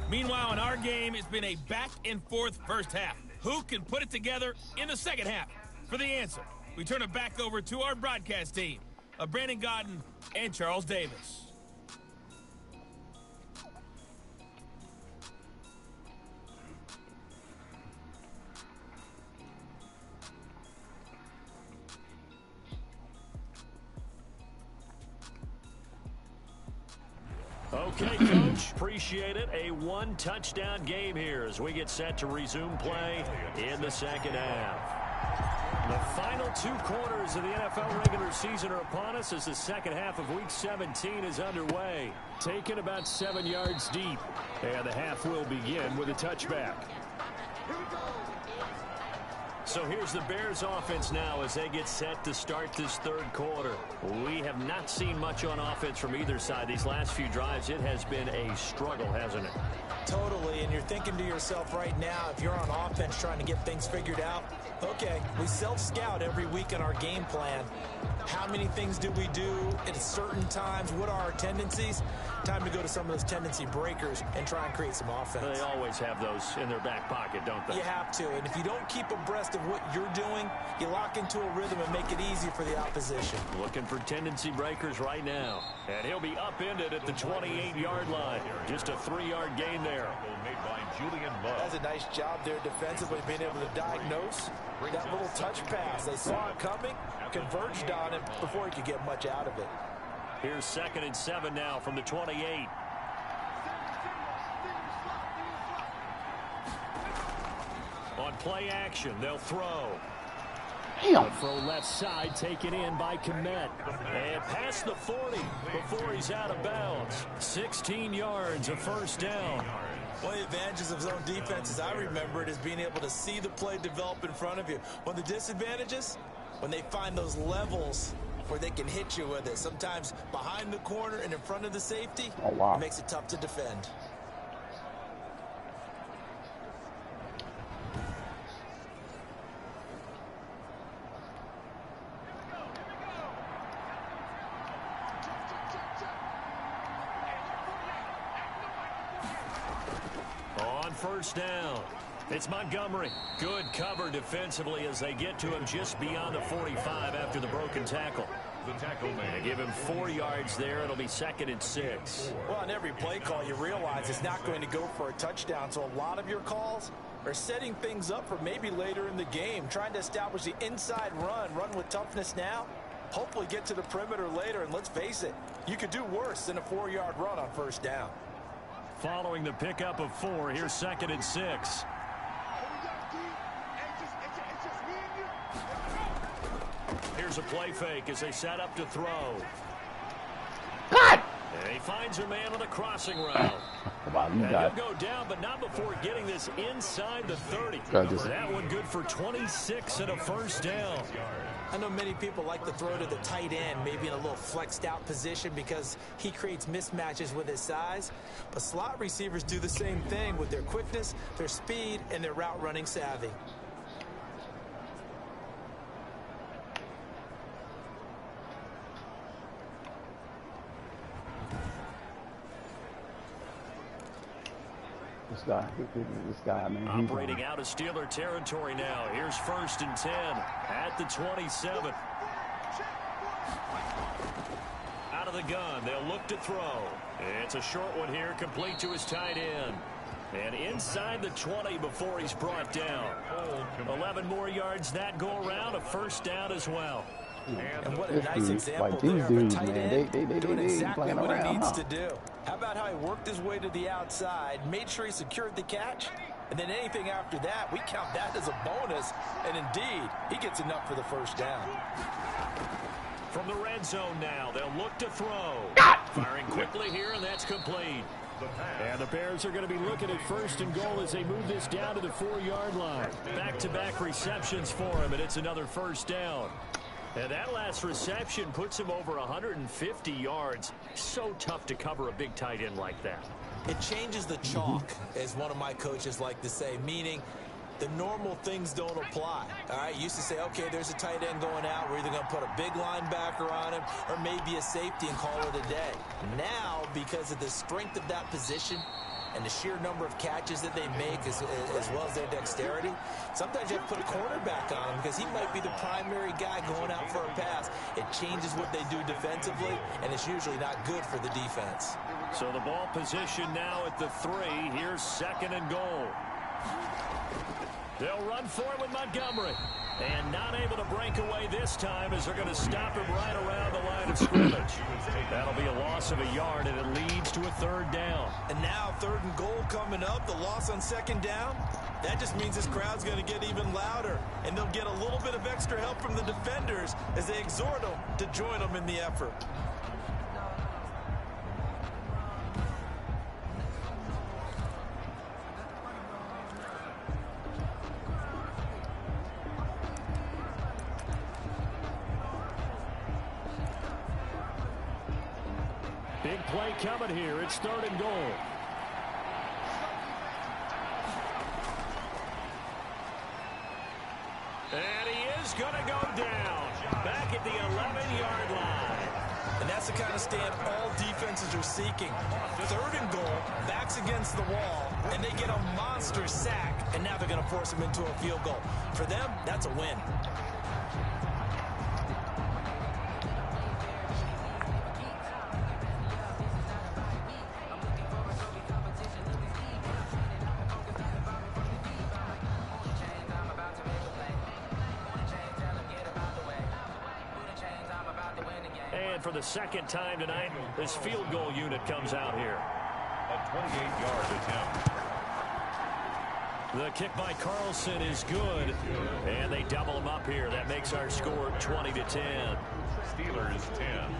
Meanwhile, in our game, it's been a back-and-forth first half. Who can put it together in the second half? For the answer, we turn it back over to our broadcast team of Brandon Gaudin and Charles Davis. Okay, Coach, appreciate it. A one-touchdown game here as we get set to resume play in the second half. The final 2 quarters of the NFL regular season are upon us as the second half of Week 17 is underway. Taken about 7 yards deep. And the half will begin with a touchback. So here's the Bears offense now as they get set to start this third quarter. We have not seen much on offense from either side. These last few drives, it has been a struggle, hasn't it? Totally, and you're thinking to yourself right now, if you're on offense trying to get things figured out, okay, we self-scout every week in our game plan. How many things do we do at certain times? What are our tendencies? Time to go to some of those tendency breakers and try and create some offense. They always have those in their back pocket, don't they? You have to, and if you don't keep abreast of what you're doing, you lock into a rhythm and make it easy for the opposition. Looking for tendency breakers right now. And he'll be upended at the 28-yard line. Just a 3-yard gain there. Made by Julian Love. That's a nice job there defensively, being able to diagnose that little touch pass. They saw it coming, converged on it before he could get much out of it. Here's 2nd and 7 now from the 28. On play action, they'll throw. Damn. The throw left side taken in by Kmet. And past the 40 before he's out of bounds. 16 yards, a first down. One of the advantages of zone defense, as I remember it, is being able to see the play develop in front of you. One of the disadvantages, when they find those levels where they can hit you with it. Sometimes behind the corner and in front of the safety, oh, wow. It makes it tough to defend. On first down, it's Montgomery. Good cover defensively as they get to him just beyond the 45 after the broken tackle. The tackle man. They give him 4 yards there. It'll be 2nd and 6. Well, on every play call, you realize it's not going to go for a touchdown. So a lot of your calls are setting things up for maybe later in the game, trying to establish the inside run with toughness now, hopefully get to the perimeter later. And let's face it, you could do worse than a 4-yard run on first down. Following the pickup of 4, here's 2nd and 6. Here's a play fake as they set up to throw. God! And he finds a man on the crossing route. Come on, you got he'll go down, but not before getting this inside the 30. Just... That one good for 26 and a first down. I know many people like to throw to the tight end, maybe in a little flexed out position because he creates mismatches with his size. But slot receivers do the same thing with their quickness, their speed, and their route running savvy. This guy, man. Operating out of Steeler territory now. Here's 1st and 10 at the 27. Out of the gun, they'll look to throw. It's a short one here, complete to his tight end. And inside the 20 before he's brought down. 11 more yards that go around, a first down as well. And what a nice example like there these of a dudes, tight man, end they doing exactly playing what around, he needs huh? to do. How about how he worked his way to the outside, made sure he secured the catch, and then anything after that, we count that as a bonus, and indeed, he gets enough for the first down. From the red zone now, they'll look to throw. Firing quickly here, and that's complete. And the Bears are going to be looking at 1st and goal as they move this down to the 4-yard line. Back-to-back receptions for him, and it's another first down. And that last reception puts him over 150 yards. So tough to cover a big tight end like that. It changes the chalk, as one of my coaches like to say, meaning the normal things don't apply. All right, used to say, okay, there's a tight end going out. We're either going to put a big linebacker on him or maybe a safety and call it a day. Now, because of the strength of that position and the sheer number of catches that they make as well as their dexterity, sometimes you have to put a cornerback on him because he might be the primary guy going out for a pass. It changes what they do defensively, and it's usually not good for the defense. So the ball position now at the 3. Here's 2nd and goal. They'll run for it with Montgomery. And not able to break away this time as they're going to stop him right around the line of scrimmage. That'll be a loss of a yard, and it leads to a 3rd down. And now 3rd and goal coming up, the loss on 2nd down. That just means this crowd's going to get even louder, and they'll get a little bit of extra help from the defenders as they exhort them to join them in the effort. Big play coming here. It's 3rd and goal. And he is going to go down back at the 11-yard line. And that's a kind of stand all defenses are seeking. 3rd and goal, backs against the wall, and they get a monster sack, and now they're going to force them into a field goal. For them, that's a win. And for the second time tonight, this field goal unit comes out here. A 28-yard attempt. The kick by Carlson is good, and they double him up here. That makes our score 20-10. Steelers 10.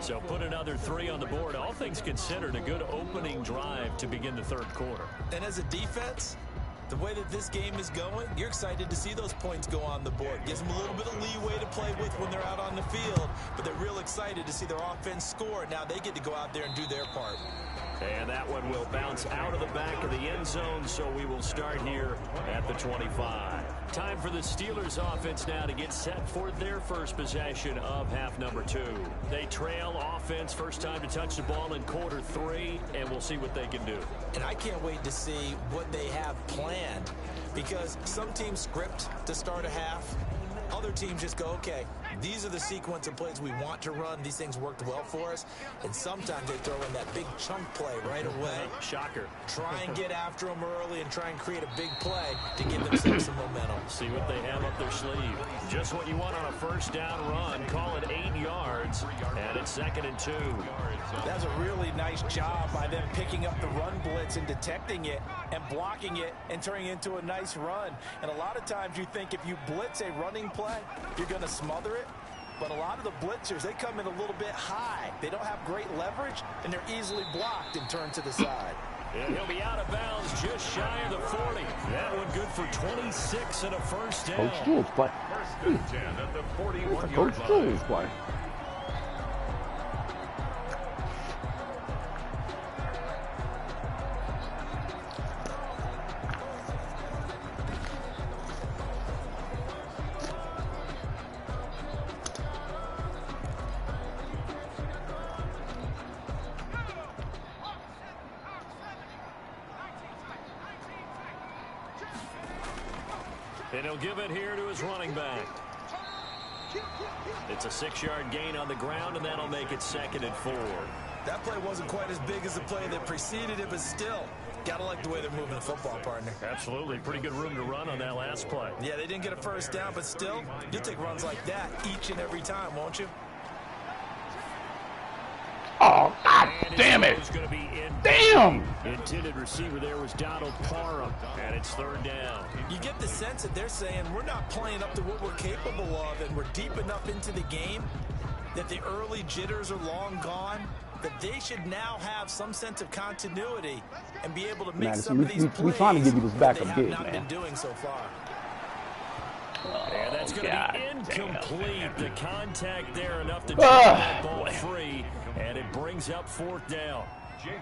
So put another 3 on the board. All things considered, a good opening drive to begin the 3rd quarter. And as a defense, the way that this game is going, you're excited to see those points go on the board. Gives them a little bit of leeway to play with when they're out on the field, but they're real excited to see their offense score. Now they get to go out there and do their part. And that one will bounce out of the back of the end zone, so we will start here at the 25. Time for the Steelers offense now to get set for their first possession of half number 2. They trail offense, first time to touch the ball in quarter 3, and we'll see what they can do. And I can't wait to see what they have planned, because some teams script to start a half. Other teams just go, okay, these are the sequence of plays we want to run. These things worked well for us. And sometimes they throw in that big chunk play right away. Shocker. Try and get after them early and try and create a big play to give themselves some momentum. See what they have up their sleeve. Just what you want on a first down run. Call it 8 yards, and it's 2nd and 2. That's a really nice job by them picking up the run blitz and detecting it and blocking it and turning it into a nice run. And a lot of times you think if you blitz a running play, you're going to smother it. But a lot of the blitzers, they come in a little bit high. They don't have great leverage, and they're easily blocked and turned to the side. And he'll be out of bounds just shy of the 40. That one good for 26 and a first down. Coach Jules play. First and 10 at the 41-yard Coach line. Jules play. And he'll give it here to his running back. It's a 6-yard gain on the ground, and that'll make it 2nd and 4. That play wasn't quite as big as the play that preceded it, but still, gotta like the way they're moving the football, partner. Absolutely. Pretty good room to run on that last play. Yeah, they didn't get a first down, but still, you'll take runs like that each and every time, won't you? Oh, God damn it. Damn. Intended receiver there was Donald Parham, and it's 3rd down. You get the sense that they're saying we're not playing up to what we're capable of, and we're deep enough into the game that the early jitters are long gone, that they should now have some sense of continuity and be able to make some of these plays we're trying to give you this backup that gig, they have not man. been doing so far. And that's going to be incomplete. The contact there enough to Ah, drive that ball free, and it brings up 4th down.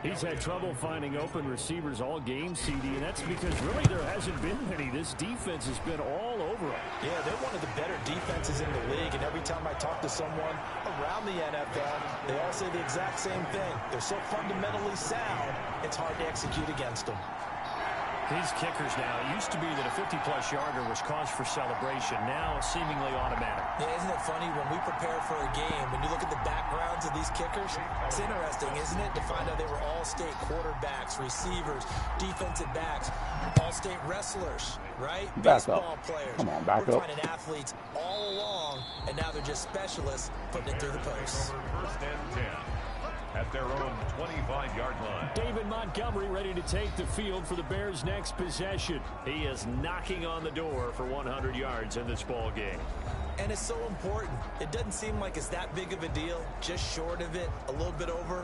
He's had trouble finding open receivers all game, CD, and that's because really there hasn't been many. This defense has been all over him. Yeah, they're one of the better defenses in the league, and every time I talk to someone around the NFL, they all say the exact same thing. They're so fundamentally sound, it's hard to execute against them. These kickers now, it used to be that a 50-plus yarder was cause for celebration. Now, seemingly automatic. Yeah, isn't it funny when we prepare for a game, when you look at the backgrounds of these kickers, it's interesting, isn't it, to find out they were all-state quarterbacks, receivers, defensive backs, all-state wrestlers, right? Back Baseball up. players. Come on, back We're up. finding athletes all along, and now they're just specialists putting it through the posts. First and 10 at their own 25-yard line. David Montgomery ready to take the field for the Bears' next possession. He is knocking on the door for 100 yards in this ball game. And it's so important. It doesn't seem like it's that big of a deal, just short of it, a little bit over.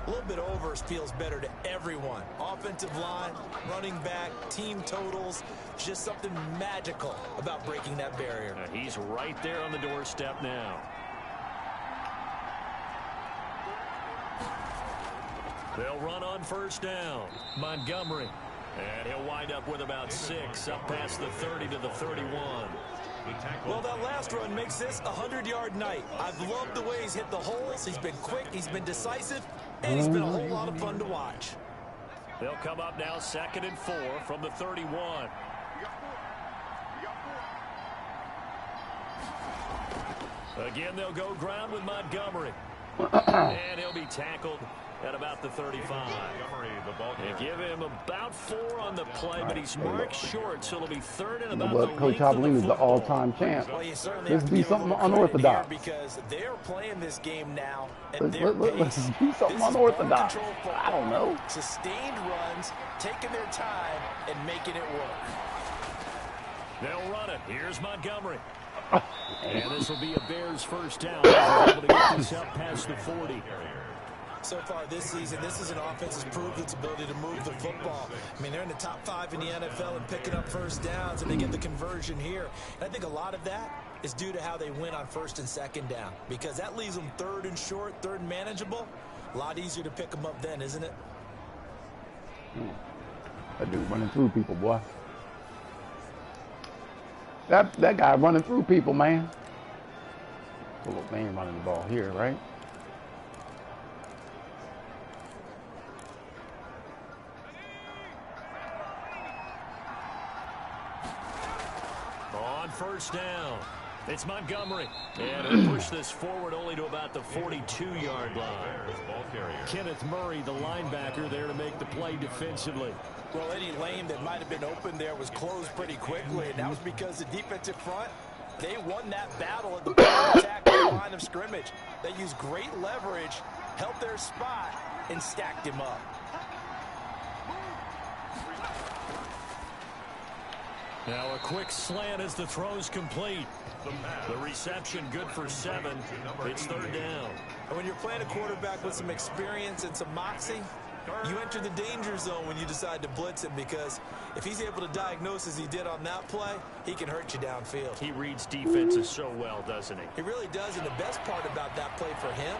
A little bit over feels better to everyone. Offensive line, running back, team totals, just something magical about breaking that barrier. He's right there on the doorstep now. They'll run on first down. Montgomery. And he'll wind up with about 6 up past the 30 to the 31. Well, that last run makes this a 100-yard night. I've loved the way he's hit the holes. He's been quick, he's been decisive, and he's been a whole lot of fun to watch. They'll come up now 2nd and 4 from the 31. Again, they'll go ground with Montgomery. And he'll be tackled at about the 35. They give him about 4 on the play, but he's marked short, so it'll be 3rd and about the length Coach Hobline is the all-time champ. Well, you certainly Let's have to be give him something a credit unorthodox. here because they're playing this game now at Let's their pace. be something This is unorthodox. ball control football. I don't know. Sustained runs, taking their time, and making it work. They'll run it. Here's Montgomery. And this will be a Bears first down. They're able to get this up past the 40. So far this season, this is an offense that's proved its ability to move the football. I mean, they're in the top 5 in the NFL and picking up first downs, and they get the conversion here. And I think a lot of that is due to how they win on 1st and 2nd down, because that leaves them 3rd and short, 3rd and manageable. A lot easier to pick them up then, isn't it? That dude running through people, boy. That guy running through people, man. Oh, look, they ain't running the ball here, right? On 1st down, it's Montgomery. And he'll push this forward only to about the 42-yard line. Kenneth Murray, the linebacker, there to make the play defensively. Well, any lane that might have been open there was closed pretty quickly, and that was because the defensive front, they won that battle at the attack line of scrimmage. They used great leverage, held their spot, and stacked him up. Now a quick slant as the throw's complete. The reception good for 7. It's 3rd down. And when you're playing a quarterback with some experience and some moxie, you enter the danger zone when you decide to blitz him, because if he's able to diagnose as he did on that play, he can hurt you downfield. He reads defenses so well, doesn't he? He really does, and the best part about that play for him,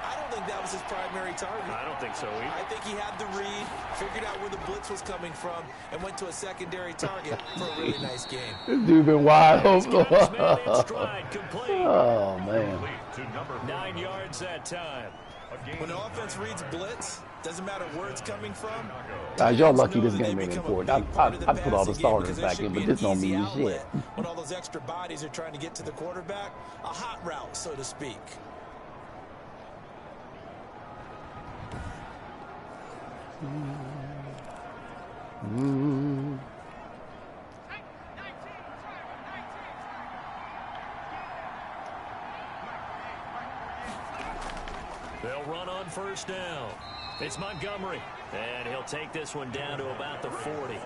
I don't think that was his primary target. I don't think so either. I think he had the read, figured out where the blitz was coming from, and went to a secondary target for a really nice game. This dude been wide open. Oh, man. 9 yards that time. When the offense reads blitz, doesn't matter where it's coming from. Guys, y'all lucky this game ain't important. I put all the starters back in, but this don't mean shit. When all those extra bodies are trying to get to the quarterback, a hot route, so to speak. They'll run on 1st down. It's Montgomery, and he'll take this one down to about the 40.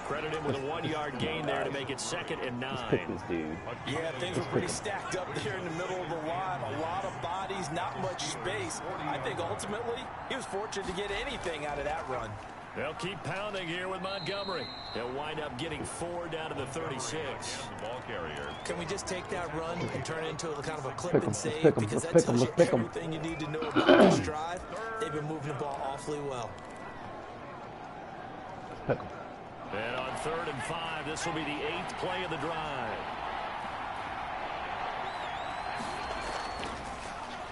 Credit him with a 1-yard gain there to make it 2nd and 9. Pick this dude. Yeah, things were pretty stacked up there in the middle of the line. A lot of bodies, not much space. I think ultimately he was fortunate to get anything out of that run. They'll keep pounding here with Montgomery. They'll wind up getting 4 down to the 36. Can we just take that run and turn it into a kind of a clip and save? Because that Let's tells you pick 'em. everything you need to know about this drive. They've been moving the ball awfully well. Pick 'em. And on 3rd and 5, this will be the 8th play of the drive.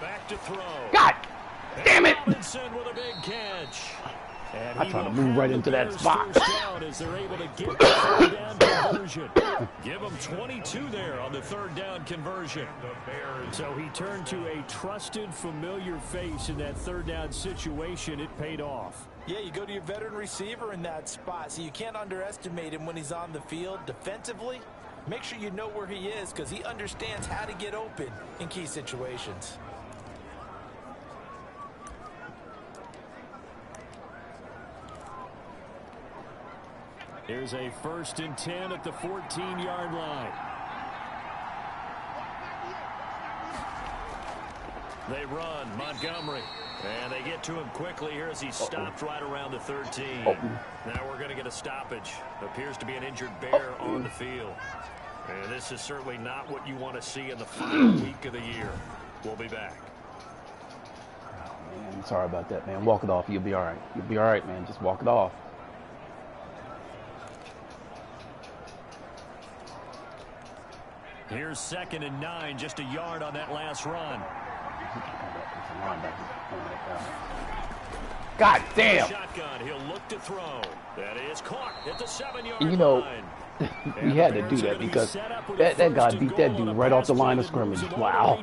Back to throw. God damn it! Robinson with a big catch. And I'm trying to move right into that spot. Down as they're able to get the 3rd down conversion. Give them 22 there on the 3rd down conversion. So he turned to a trusted, familiar face in that 3rd down situation. It paid off. Yeah, you go to your veteran receiver in that spot, so you can't underestimate him when he's on the field. Defensively, make sure you know where he is, because he understands how to get open in key situations. Here's a 1st and 10 at the 14-yard line. They run Montgomery, and they get to him quickly here as he stopped right around the 13. Now we're going to get a stoppage. Appears to be an injured Bear on the field. And this is certainly not what you want to see in the final week of the year. We'll be back. Oh, man, sorry about that, man. Walk it off. You'll be all right. You'll be all right, man. Just walk it off. Here's 2nd and 9, just a yard on that last run. God damn. Shotgun, he'll look to throw. That is caught at the 7-yard You know, line. we had to do that because that guy beat that dude right off the line of scrimmage. Wow.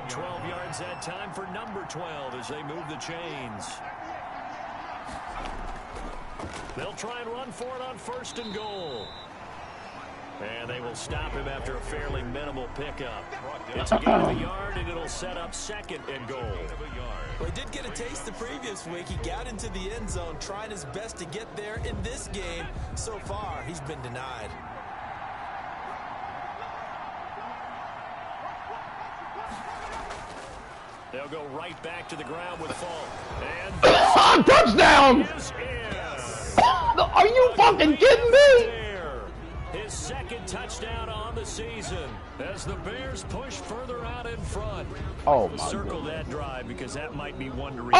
12 yards that time for number 12 as they move the chains. They'll try and run for it on 1st and goal. And they will stop him after a fairly minimal pickup. It's a gain of a yard, and it'll set up 2nd and goal. Well, he did get a taste the previous week. He got into the end zone, trying his best to get there in this game. So far, he's been denied. They'll go right back to the ground with Falk. And touchdown! Are you fucking kidding me? His 2nd touchdown on the season as the Bears push further out in front. Oh my Circle goodness. that drive because that might be one to read.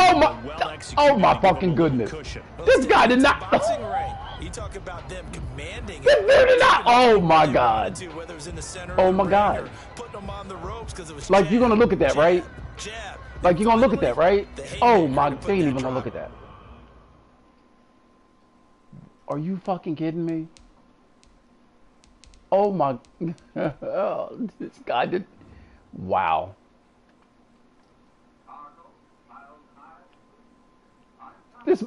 Oh my fucking goodness. This guy did not. Boxing ring. You talk about them commanding. This dude did not. Oh my God. Whether it was in the center Oh my God. putting them on the ropes because it was Like, you're going to look at that, right? Jab. Like, you're going to look at that, right? Oh my, they ain't even going to look at that. Are you fucking kidding me? Oh my, this guy did, wow. This,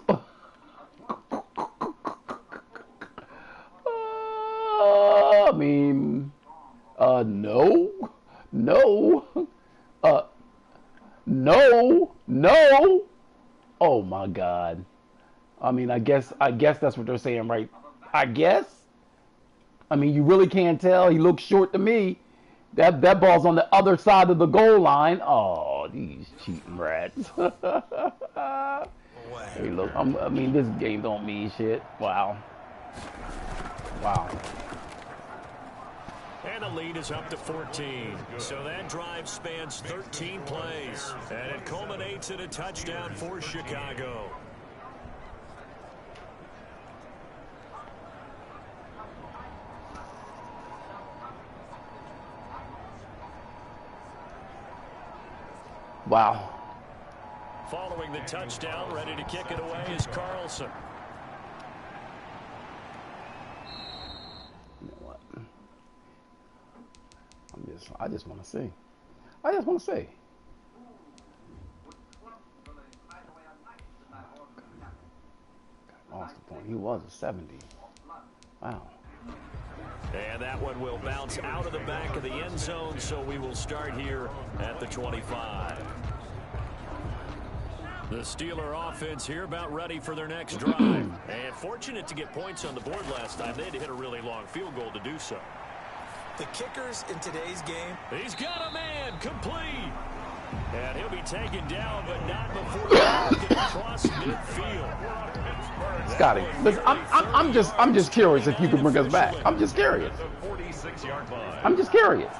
I mean, no, no. Oh my God. I mean, I guess that's what they're saying, right? I guess. I mean, you really can't tell. He looks short to me. That ball's on the other side of the goal line. Oh, these cheating rats. Hey, look, I mean, this game don't mean shit. Wow. Wow. And the lead is up to 14. So that drive spans 13 plays. And it culminates in a touchdown for Chicago. Wow. Following the touchdown, ready to kick it away is Carlson. You know what? I just want to see. I just want to see. Lost the point. He was a 70. Wow. And that one will bounce out of the back of the end zone, so we will start here at the 25. The Steeler offense here about ready for their next drive. And fortunate to get points on the board last time. They had to hit a really long field goal to do so. The kickers in today's game. He's got a man complete. And he'll be taken down, but not before he can cross midfield. Scotty, listen, I'm just curious if you can bring us back. I'm just curious. I'm just curious.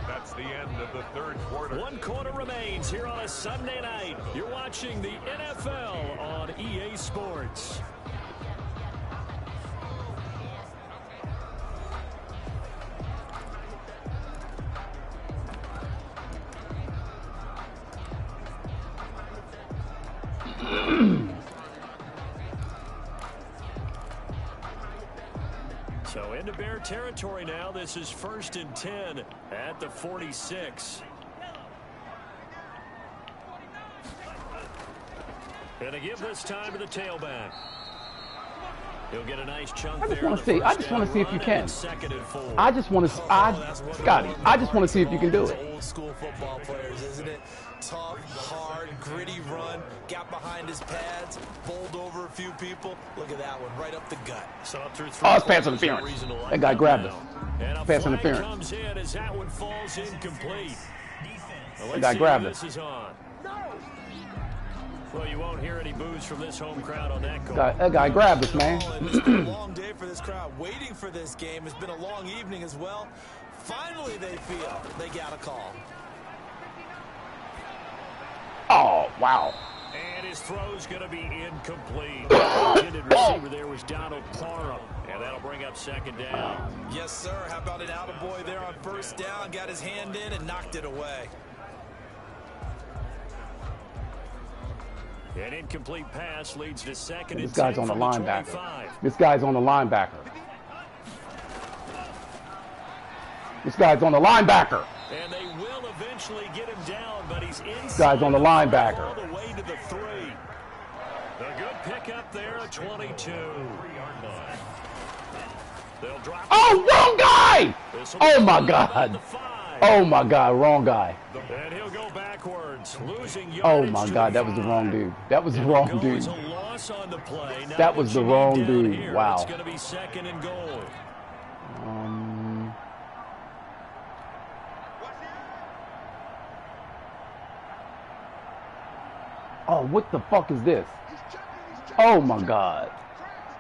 That's the end of the third quarter. One quarter remains here on a Sunday night. You're watching the NFL on EA Sports. So into Bear territory now. This is 1st and 10 at the 46. Gonna give this time to the tailback. He'll get a nice chunk I just there. want to see. I just want to see if you can. 2nd and 4. I just want to. Scotty, I just want to see if you can do it. Old school football players, isn't it? Tough, hard, gritty run. Got behind his pads, bowled over a few people. Look at that one, right up the gut. So up through Oh, it's pass interference. That guy grabbed us. And a Pass flag interference. comes in as that one falls incomplete. Well, That guy grabbed this us. is on. Well, you won't hear any boos from this home crowd on that goal. That guy grabbed us, man. It's been a long day for this crowd. Waiting for this game. It's been a long evening as well. Finally, they feel they got a call. Oh, wow. And his throw's going to be incomplete. The intended receiver there was Donald Parham. And that'll bring up second down. Yes, sir. How about an attaboy there on first down? Got his hand in and knocked it away. An incomplete pass leads to second and 10 This guy's on the from linebacker. 25. This guy's on the linebacker. This guy's on the linebacker. And they will eventually get him down, but he's inside. This guy's on the linebacker. All the way to the 3. A good pickup there, a 22. They'll drop. Oh, wrong guy! Oh, my God. Oh, my God, wrong guy. And he'll go backwards, losing Oh, yardage my to God, the that was the 5. wrong dude. That was the wrong Goal dude. is a loss on the play. Now That was the you need wrong down dude. here, Wow. It's going to be second and goal. Oh, what the fuck is this? Oh, my God.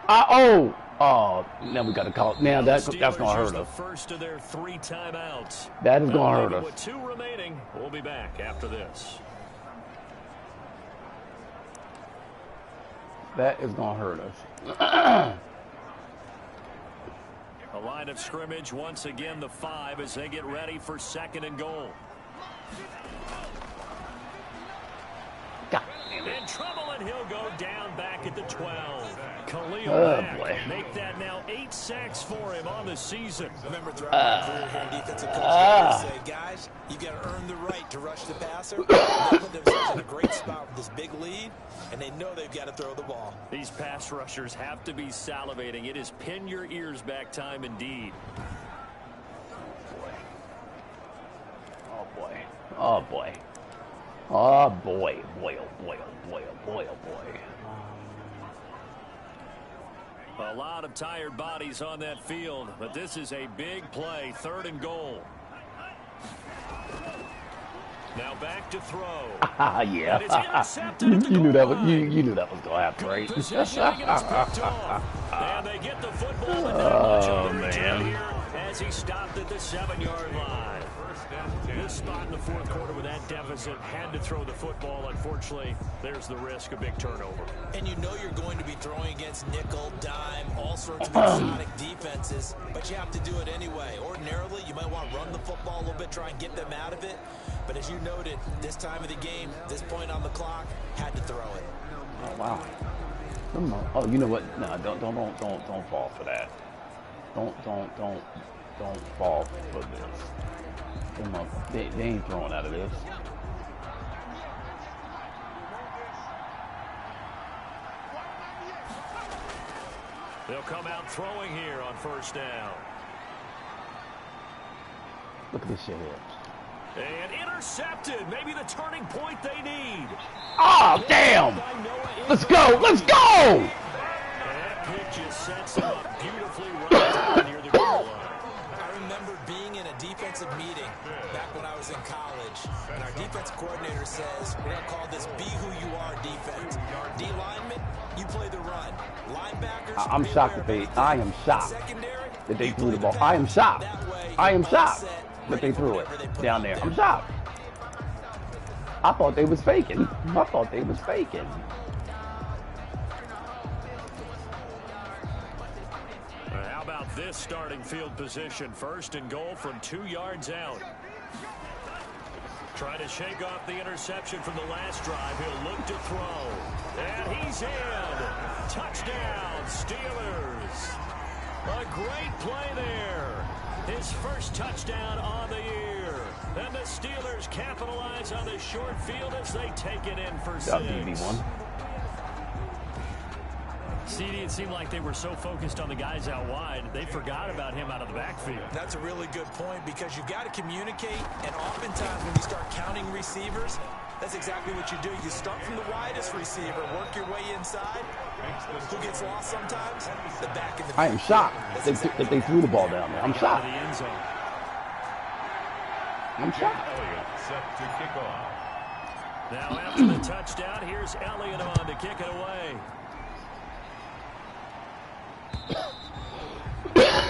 Oh, now we got to call it. Now that's going to hurt The us. first of their 3 timeouts. That is going to hurt us. With 2 remaining, we'll be back after this. That is going to hurt us. A line of scrimmage once again, the 5 as they get ready for second and goal. God. In trouble, and he'll go down back at the 12. Khalil Oh, Mack boy. make that now 8 sacks for him on the season. I remember throughout my career here in defensive coach, they say, guys, you got to earn the right to rush the passer. They put themselves in a great spot with this big lead, and they know they've got to throw the ball. These pass rushers have to be salivating. It is pin your ears back time indeed. Oh, boy. Oh, boy. Oh, boy. Boy, oh, boy, oh, boy, oh, boy, oh, boy. A lot of tired bodies on that field, but this is a big play, 3rd and goal. Now back to throw. Yeah. And it's intercepted at the You knew that goal was you knew that was gonna happen, right? Positioning and it's picked off. And they get the football, but not much of the return here as he stopped at the 7-yard line. This spot in the 4th quarter with that deficit, had to throw the football. Unfortunately, there's the risk of big turnover. And you know you're going to be throwing against nickel, dime, all sorts of exotic defenses, but you have to do it anyway. Ordinarily, you might want to run the football a little bit, try and get them out of it. But as you noted, this time of the game, this point on the clock, had to throw it. Oh, wow. Come on. Oh, you know what? No, don't fall for that. Don't fall for this. Come on. They ain't throwing out of this. They'll come out throwing here on 1st down. Look at this shit here. And intercepted. Maybe the turning point they need. Oh, damn! Let's go! Let's go! That pitch just sets him up beautifully right down near the goal line. I remember being in a defensive meeting back when I was in college, and our defense coordinator says, we're going to call this be who you are defense. D lineman, you play the run. Linebackers, I'm shocked that they, I am shocked that they threw the ball. I am shocked. I am shocked that they threw it down there. I'm shocked. I thought they was faking. I thought they was faking. How about this starting field position? 1st and goal from 2 yards out. Trying to shake off the interception from the last drive. He'll look to throw. And he's in. Touchdown, Steelers. A great play there. His first touchdown on the year. And the Steelers capitalize on the short field as they take it in for 6. DB1. CD, it seemed like they were so focused on the guys out wide, they forgot about him out of the backfield. That's a really good point because you've got to communicate, and oftentimes when you start counting receivers, that's exactly what you do. You start from the widest receiver, work your way inside. Who gets lost sometimes? The back in the I am shocked that they threw the ball down there. I'm shocked. The end zone. I'm shocked. Elliott set to kick off. Now after the touchdown, here's Elliott on to kick it away.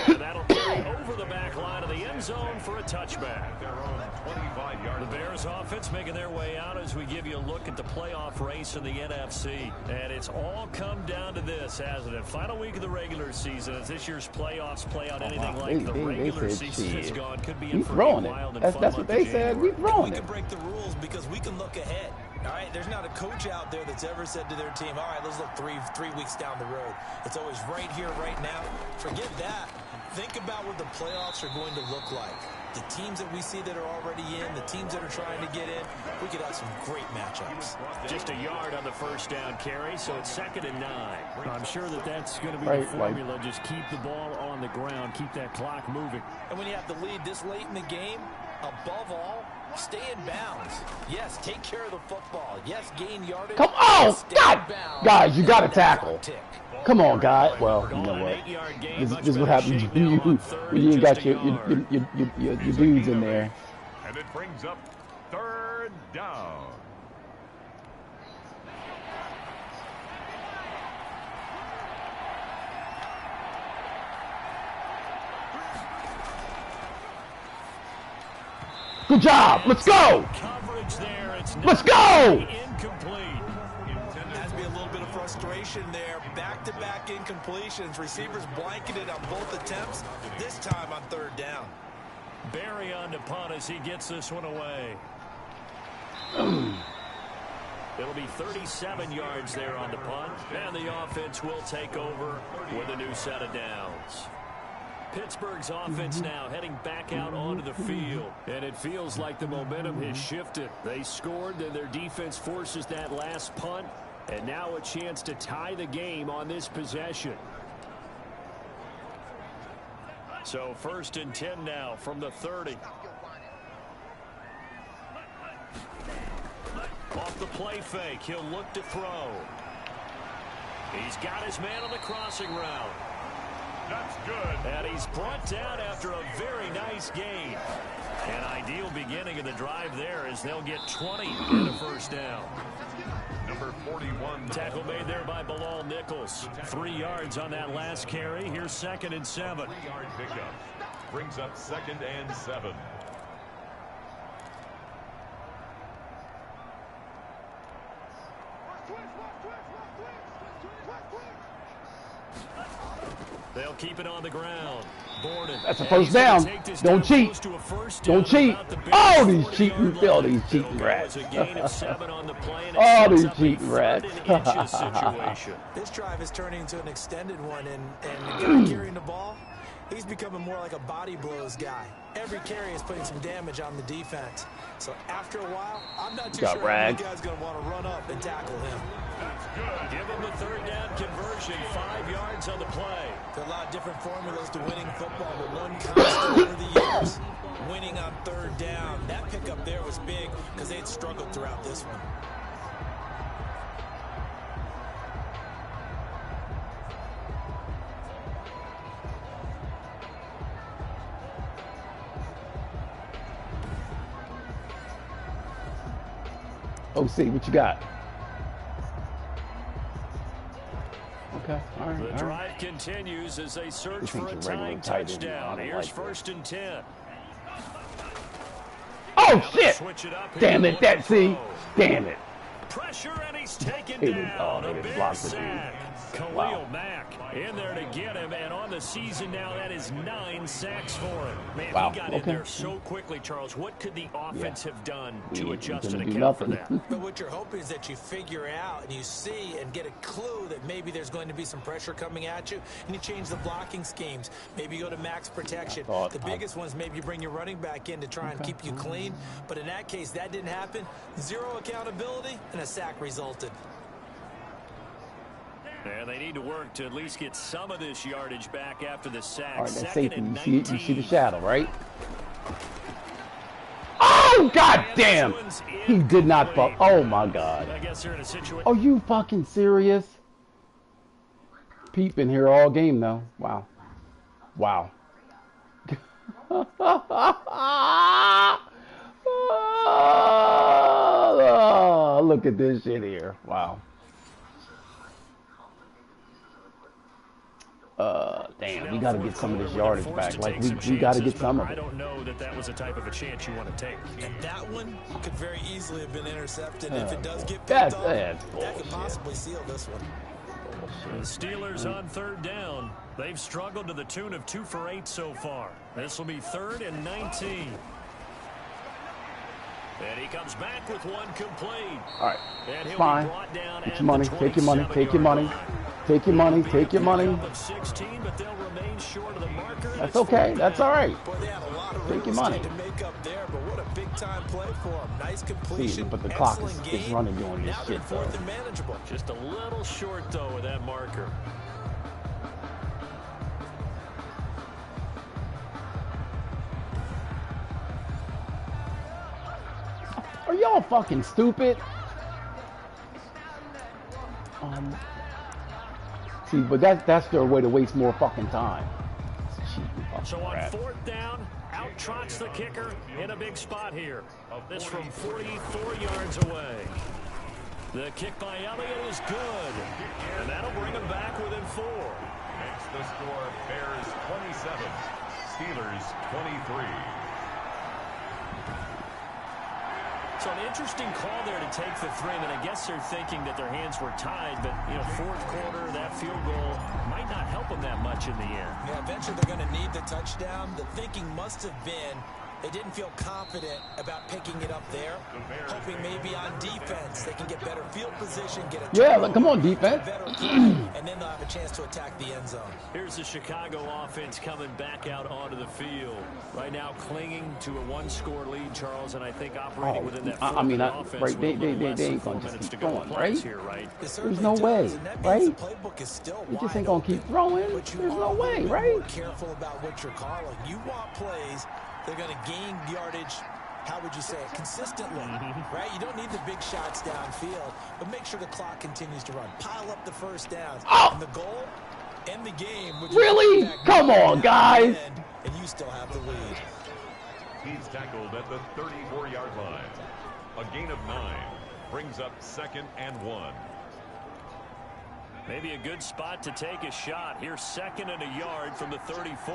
And that'll carry over the back line of the end zone for a touchback. Their own 25-yard. The Bears offense making their way out as we give you a look at the playoff race in the NFC. And it's all come down to this, hasn't it? Final week of the regular season. As this year's playoffs play out anything like the regular season has gone, could be in for a wild and fun that's what they said. We throwing We it. can break the rules because we can look ahead. All right, there's not a coach out there that's ever said to their team, all right, let's look three weeks down the road. It's always right here, right now. Forget that. Think about what the playoffs are going to look like. The teams that we see that are already in, the teams that are trying to get in, we could have some great matchups. Just a yard on the first down carry, so it's 2nd and 9. I'm sure that's going to be Right, the formula. Just keep the ball on the ground, keep that clock moving. And when you have the lead this late in the game, above all, stay in bounds. Yes, take care of the football. Yes, gain yardage. Come on, Stay God, in bounds. guys, you got to Let that tackle. clock tick. Come on, God. Well, you know An what? 8-yard gain, This much is what better happens shape when now you on third when you ain't and got just a yard. your dudes in there. And it brings up 3rd down. Good job. Let's go. Coverage there. It's Let's go. incomplete. Has to be a little bit of frustration there. Back-to-back incompletions. Receivers blanketed on both attempts, this time on 3rd down. Barry on to punt as he gets this one away. It'll be 37 yards there on the punt, and the offense will take over with a new set of downs. Pittsburgh's offense now heading back out onto the field, and it feels like the momentum has shifted. They scored, then their defense forces that last punt, and now a chance to tie the game on this possession. So 1st and 10 now from the 30. Off the play fake, he'll look to throw. He's got his man on the crossing route. That's good. And he's brought down after a very nice gain. An ideal beginning of the drive there as they'll get 20 and a 1st down. Number 41. Tackle made there by Bilal Nichols. 3 yards on that last carry. Here's 2nd and 7. 3-yard pickup. Brings up 2nd and 7. They'll keep it on the ground. Borden. That's a And first he's gonna down. take this Don't down cheat. close to a first down Don't cheat. about the Bears' Oh, these 40-yard cheating, line. oh, these It'll cheating go rats. as a gain of 7 on the play, and it Oh, sets these up a cheating 3rd rats. and inches situation. This drive is turning into an extended one, and the guy carrying the ball, he's becoming more like a body blows guy. Every carry is putting some damage on the defense. So after a while, I'm not too Got sure how ragged. the guy's going to want to run up and tackle him. Give him the 3rd down conversion. 5 yards on the play. There are a lot of different formulas to winning football, but one constant over the years, winning on 3rd down. That pickup there was big because they'd struggled throughout this one. OC, what you got? Okay, all right, The all right. drive continues as they search This for a ain't your regular tying tight end. I touchdown. don't Here's like 1st and 10. Oh, Now they shit! switch it up here Damn to it, look that to C. throw. Damn it. Pressure, and he's taken They didn't- down. oh, they A didn't big block the dude. sack. Khalil Wow. Mack in there to get him, and on the season now, that is 9 sacks for him. Man, Wow, he got in okay. there so quickly, Charles. What could the offense have done We to ain't adjust gonna and do account for nothing. that? But what you're hoping is that you figure out and you see and get a clue that maybe there's going to be some pressure coming at you, and you change the blocking schemes. Maybe you go to max protection. The biggest one's maybe you bring your running back in to try and keep you clean. But in that case, that didn't happen. 0 accountability, and a sack resulted. And they need to work to at least get some of this yardage back after the sack. All right, that 2nd safety, and you see 19. the shadow, right? Oh, god damn! He did not fuck. Oh, my God. I guess they're in a situation. Are you fucking serious? Pete been here all game, though. Wow. Wow. Look at this shit here. Wow. Damn, we got to get some of this yardage back. Like, we got to get some of it. I don't know that was the type of a chance you want to take. And that one could very easily have been intercepted. If it does get picked off, that could possibly seal this one. The Steelers on 3rd down. They've struggled to the tune of 2 for 8 so far. This will be 3rd and 19. And he comes back with one complete. All right, and he'll fine. be brought down Get at your money. the Take your money. Take your 27-yard money. line. Take your money. Take your money. Of 16, but they'll remain short of the marker. That's okay. That's all right. Boy, they had a lot of Take your real money. estate to make up there, but what a big time play for them. Nice completion, but the clock is excellent running game. doing this Now shit, they're 4th though. and manageable. Just a little short, though, with that marker. Are y'all fucking stupid? See, but that's their way to waste more fucking time. Cheating fucking So on crap. 4th down, out trots the kicker in a big spot here. This from 44 yards away. The kick by Elliott is good. And that'll bring him back within 4. Makes the score Bears 27, Steelers 23. So an interesting call there to take the 3. I mean, I guess they're thinking that their hands were tied, but, 4th quarter, that field goal might not help them that much in the end. Yeah, eventually they're going to need the touchdown. The thinking must have been they didn't feel confident about picking it up there, hoping maybe on defense they can get better field position, get a Yeah, come on, defense. better play, and then they'll have a chance to attack the end zone. Here's the Chicago offense coming back out onto the field. Right now clinging to a 1-score lead, Charles, and I think operating within that I mean, offense right, they with a little less than ain't 4 gonna just minutes keep to go. going, Plays right? here, right? There's no way, right? The playbook is still You just wide ain't gonna keep open, throwing. but you There's are no a little way, bit right? more careful about what you're calling. You want plays they're going to gain yardage, how would you say it, consistently, right? You don't need the big shots downfield, but make sure the clock continues to run. Pile up the first downs. And the goal, end the game. With Really? Come on, guys. And you still have the lead. He's tackled at the 34-yard line. A gain of 9 brings up 2nd and 1. Maybe a good spot to take a shot. Here's 2nd and a yard from the 34.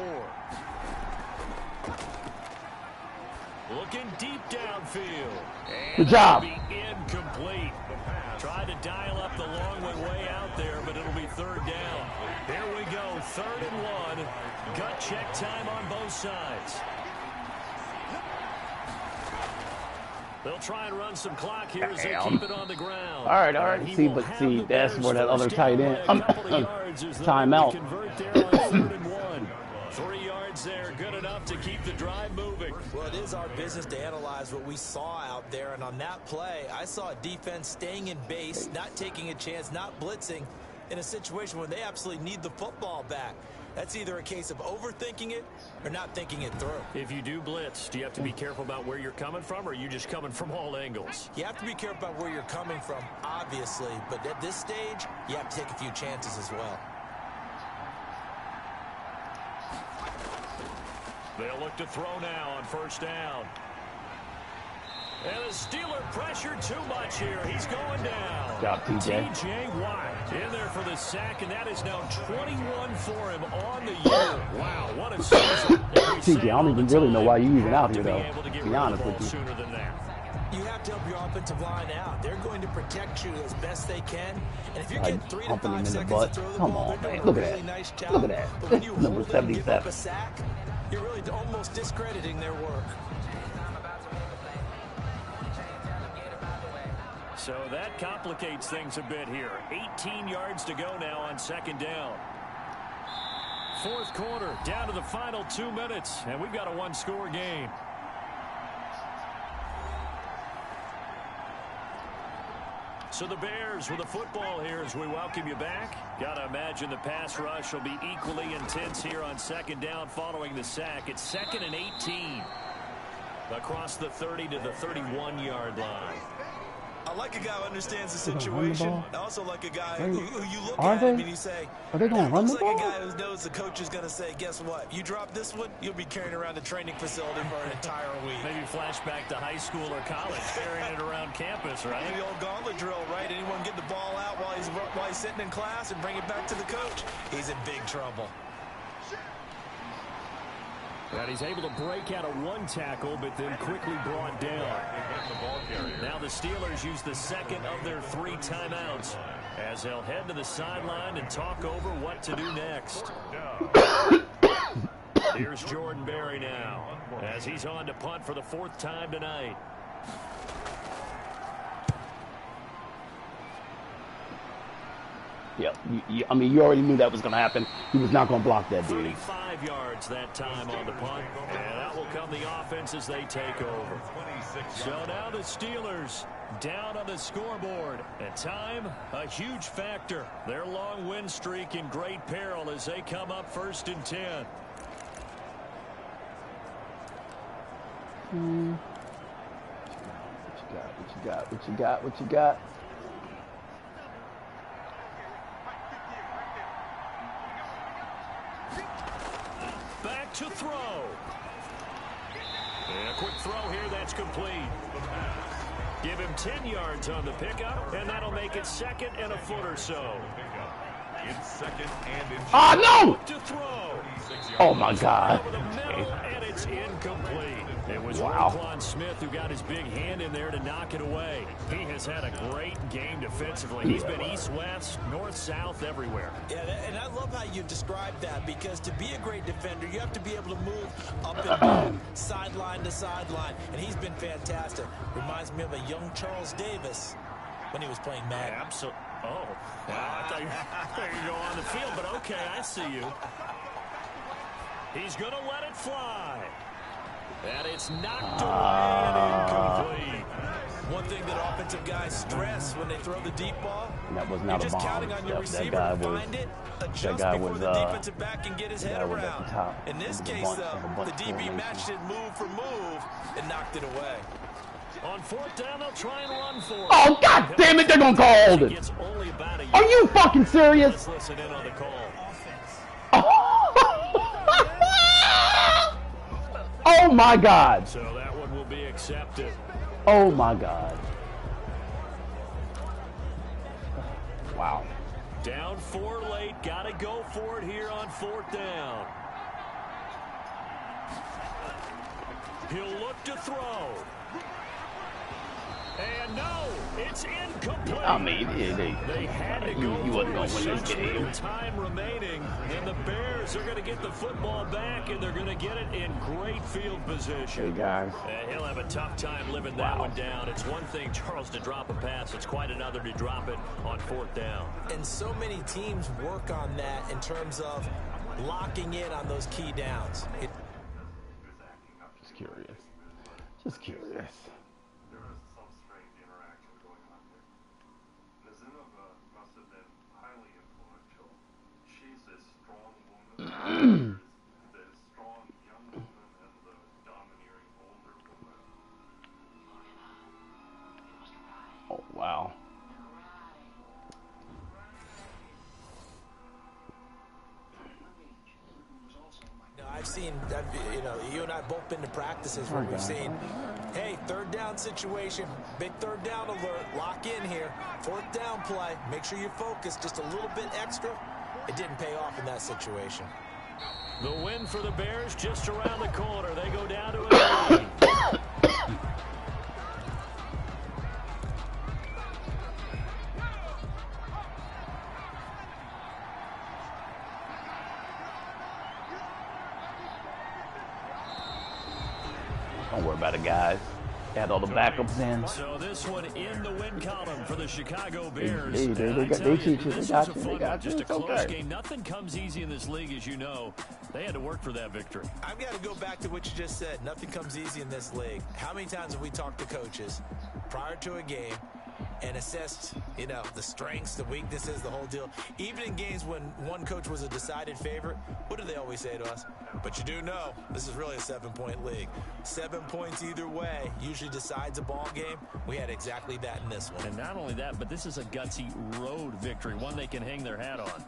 Looking deep downfield. And good job. Be incomplete. Tried to dial up the long one way out there, but it'll be 3rd down. Here we go, 3rd and 1. Gut check time on both sides. They'll try and run some clock here as they keep it on the ground. All right. He See, will but have see, the that's Bears where that other first tight down end. by a couple of yards as they'll Timeout. convert there on 3rd and 1. 3 yards there, good enough to keep the drive moving. Well, it is our business to analyze what we saw out there, and on that play, I saw a defense staying in base, not taking a chance, not blitzing, in a situation where they absolutely need the football back. That's either a case of overthinking it or not thinking it through. If you do blitz, do you have to be careful about where you're coming from, or are you just coming from all angles? You have to be careful about where you're coming from, obviously, but at this stage, you have to take a few chances as well. They'll look to throw now on 1st down. And the Steeler pressure too much here. He's going down. Good job, TJ. TJ Watt in there for the sack, and that is now 21 for him on the year. Wow, what a season. TJ, I don't even really know why you even out here, To be though, able to get to be rid of honest the ball with you. sooner than that. You have to help your offensive line out. They're going to protect you as best they can. And if you're Like getting 3 to humping him 5 in the seconds butt. to throw the Come ball, on, they're man. doing Look a at really that. nice job. Look at that. But when you Number hold them and give up 77. a sack, you're really almost discrediting their work. So that complicates things a bit here. 18 yards to go now on 2nd down. 4th quarter, down to the final 2 minutes, and we've got a 1-score game. So the Bears with the football here as we welcome you back. Got to imagine the pass rush will be equally intense here on 2nd down following the sack. It's 2nd and 18 across the 30 to the 31-yard line. I like a guy who understands the situation. I also like a guy who you look Are at they? him and you say, Are they going to run the looks like ball? a guy who knows the coach is going to say, guess what? You drop this one, you'll be carrying around the training facility for an entire week. Maybe flashback to high school or college, carrying it around campus, right? The old gauntlet drill, right? Anyone get the ball out while he's sitting in class and bring it back to the coach? He's in big trouble. And he's able to break out of one tackle, but then quickly brought down. Now the Steelers use the second of their 3 timeouts as they'll head to the sideline and talk over what to do next. Here's Jordan Berry now as he's on to punt for the 4th time tonight. Yeah, I mean, you already knew that was going to happen. He was not going to block that dude. 35 yards that time on the punt, and that will come the offense as they take over. So now the Steelers down on the scoreboard, and time, a huge factor. Their long win streak in great peril as they come up 1st and 10. What you got? Back to throw. And a quick throw here, that's complete. Give him 10 yards on the pickup, and that'll make it 2nd and a foot or so. It's 2nd and inches. Oh, no! To throw. Oh, my God. Over the middle, and it's incomplete. It was Wow. Roquan Smith who got his big hand in there to knock it away. He has had a great game defensively. He's been east-west, north-south, everywhere. Yeah, and I love how you described that, because to be a great defender, you have to be able to move up and down, sideline to sideline, and he's been fantastic. Reminds me of a young Charles Davis when he was playing Madden. Absolutely. Oh, wow, I thought you were going on the field, but okay, I see you. He's going to let it fly. And it's knocked away and incomplete. One thing that offensive guys stress when they throw the deep ball, That was you're not a just bomb. counting on your receiver That to guy was. find it, That adjust guy before was. the defensive back can get his head That was at around. the top. In this It was a case, bunch- though, it was a bunch the of DB formation. matched it move for move and knocked it away. On 4th down, they'll try and run for it. Oh, God damn it, they're going to call holding. Gets only about a Are you fucking serious? Let's listen in on the call. Oh, my God. So that one will be accepted. Oh, my God. Wow. Down 4 late. Got to go for it here on 4th down. He'll look to throw. And no, it's incomplete. I mean, They had to go you wasn't for going to win this such game. little time remaining, and the Bears are going to get the football back, and they're going to get it in great field position. Hey, guys. He'll have a tough time living that one down. It's one thing, Charles, to drop a pass. It's quite another to drop it on 4th down. And so many teams work on that in terms of locking in on those key downs. Just curious. Just curious. There was some strange interaction going on there. Nazimova must have been highly influential. She's a strong woman. The strong young woman and the domineering older woman. Oh, wow. I've seen, you and I both been to practices where we've seen, hey, 3rd down situation, big 3rd down alert, lock in here, 4th down play, make sure you focus just a little bit extra. It didn't pay off in that situation. The win for the Bears just around the corner. They go down to a lead. Don't worry about it, guys. Had all the backups in. So this one in the win column for the Chicago Bears. They cheat you. They got you. They got you. Just a It's close okay. game. Nothing comes easy in this league, as you know. They had to work for that victory. I've got to go back to what you just said. Nothing comes easy in this league. How many times have we talked to coaches prior to a game and assessed, the strengths, the weaknesses, the whole deal? Even in games when one coach was a decided favorite, what do they always say to us? But you do know this is really a 7-point league. 7 points either way usually decides a ball game. We had exactly that in this one. And not only that, but this is a gutsy road victory, one they can hang their hat on.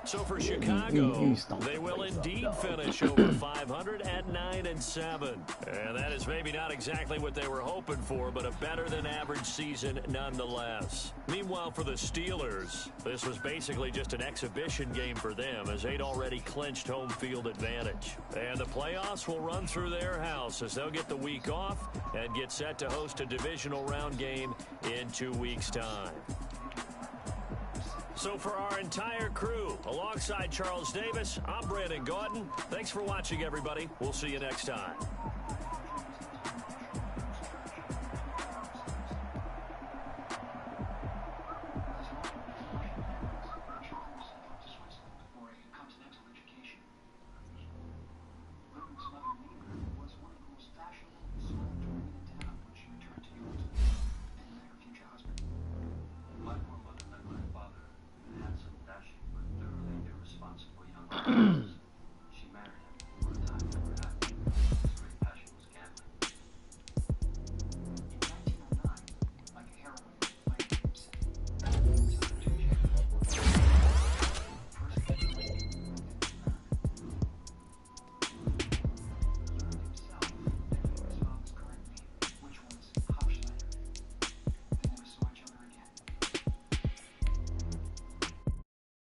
So for Chicago, they will indeed finish over 500 at 9-7. And that is maybe not exactly what they were hoping for, but a better than average season nonetheless. Meanwhile, for the Steelers, this was basically just an exhibition game for them as they'd already clinched home field advantage. And the playoffs will run through their house as they'll get the week off and get set to host a divisional round game in 2 weeks' time. So for our entire crew, alongside Charles Davis, I'm Brandon Gaudin. Thanks for watching, everybody. We'll see you next time. Responsible young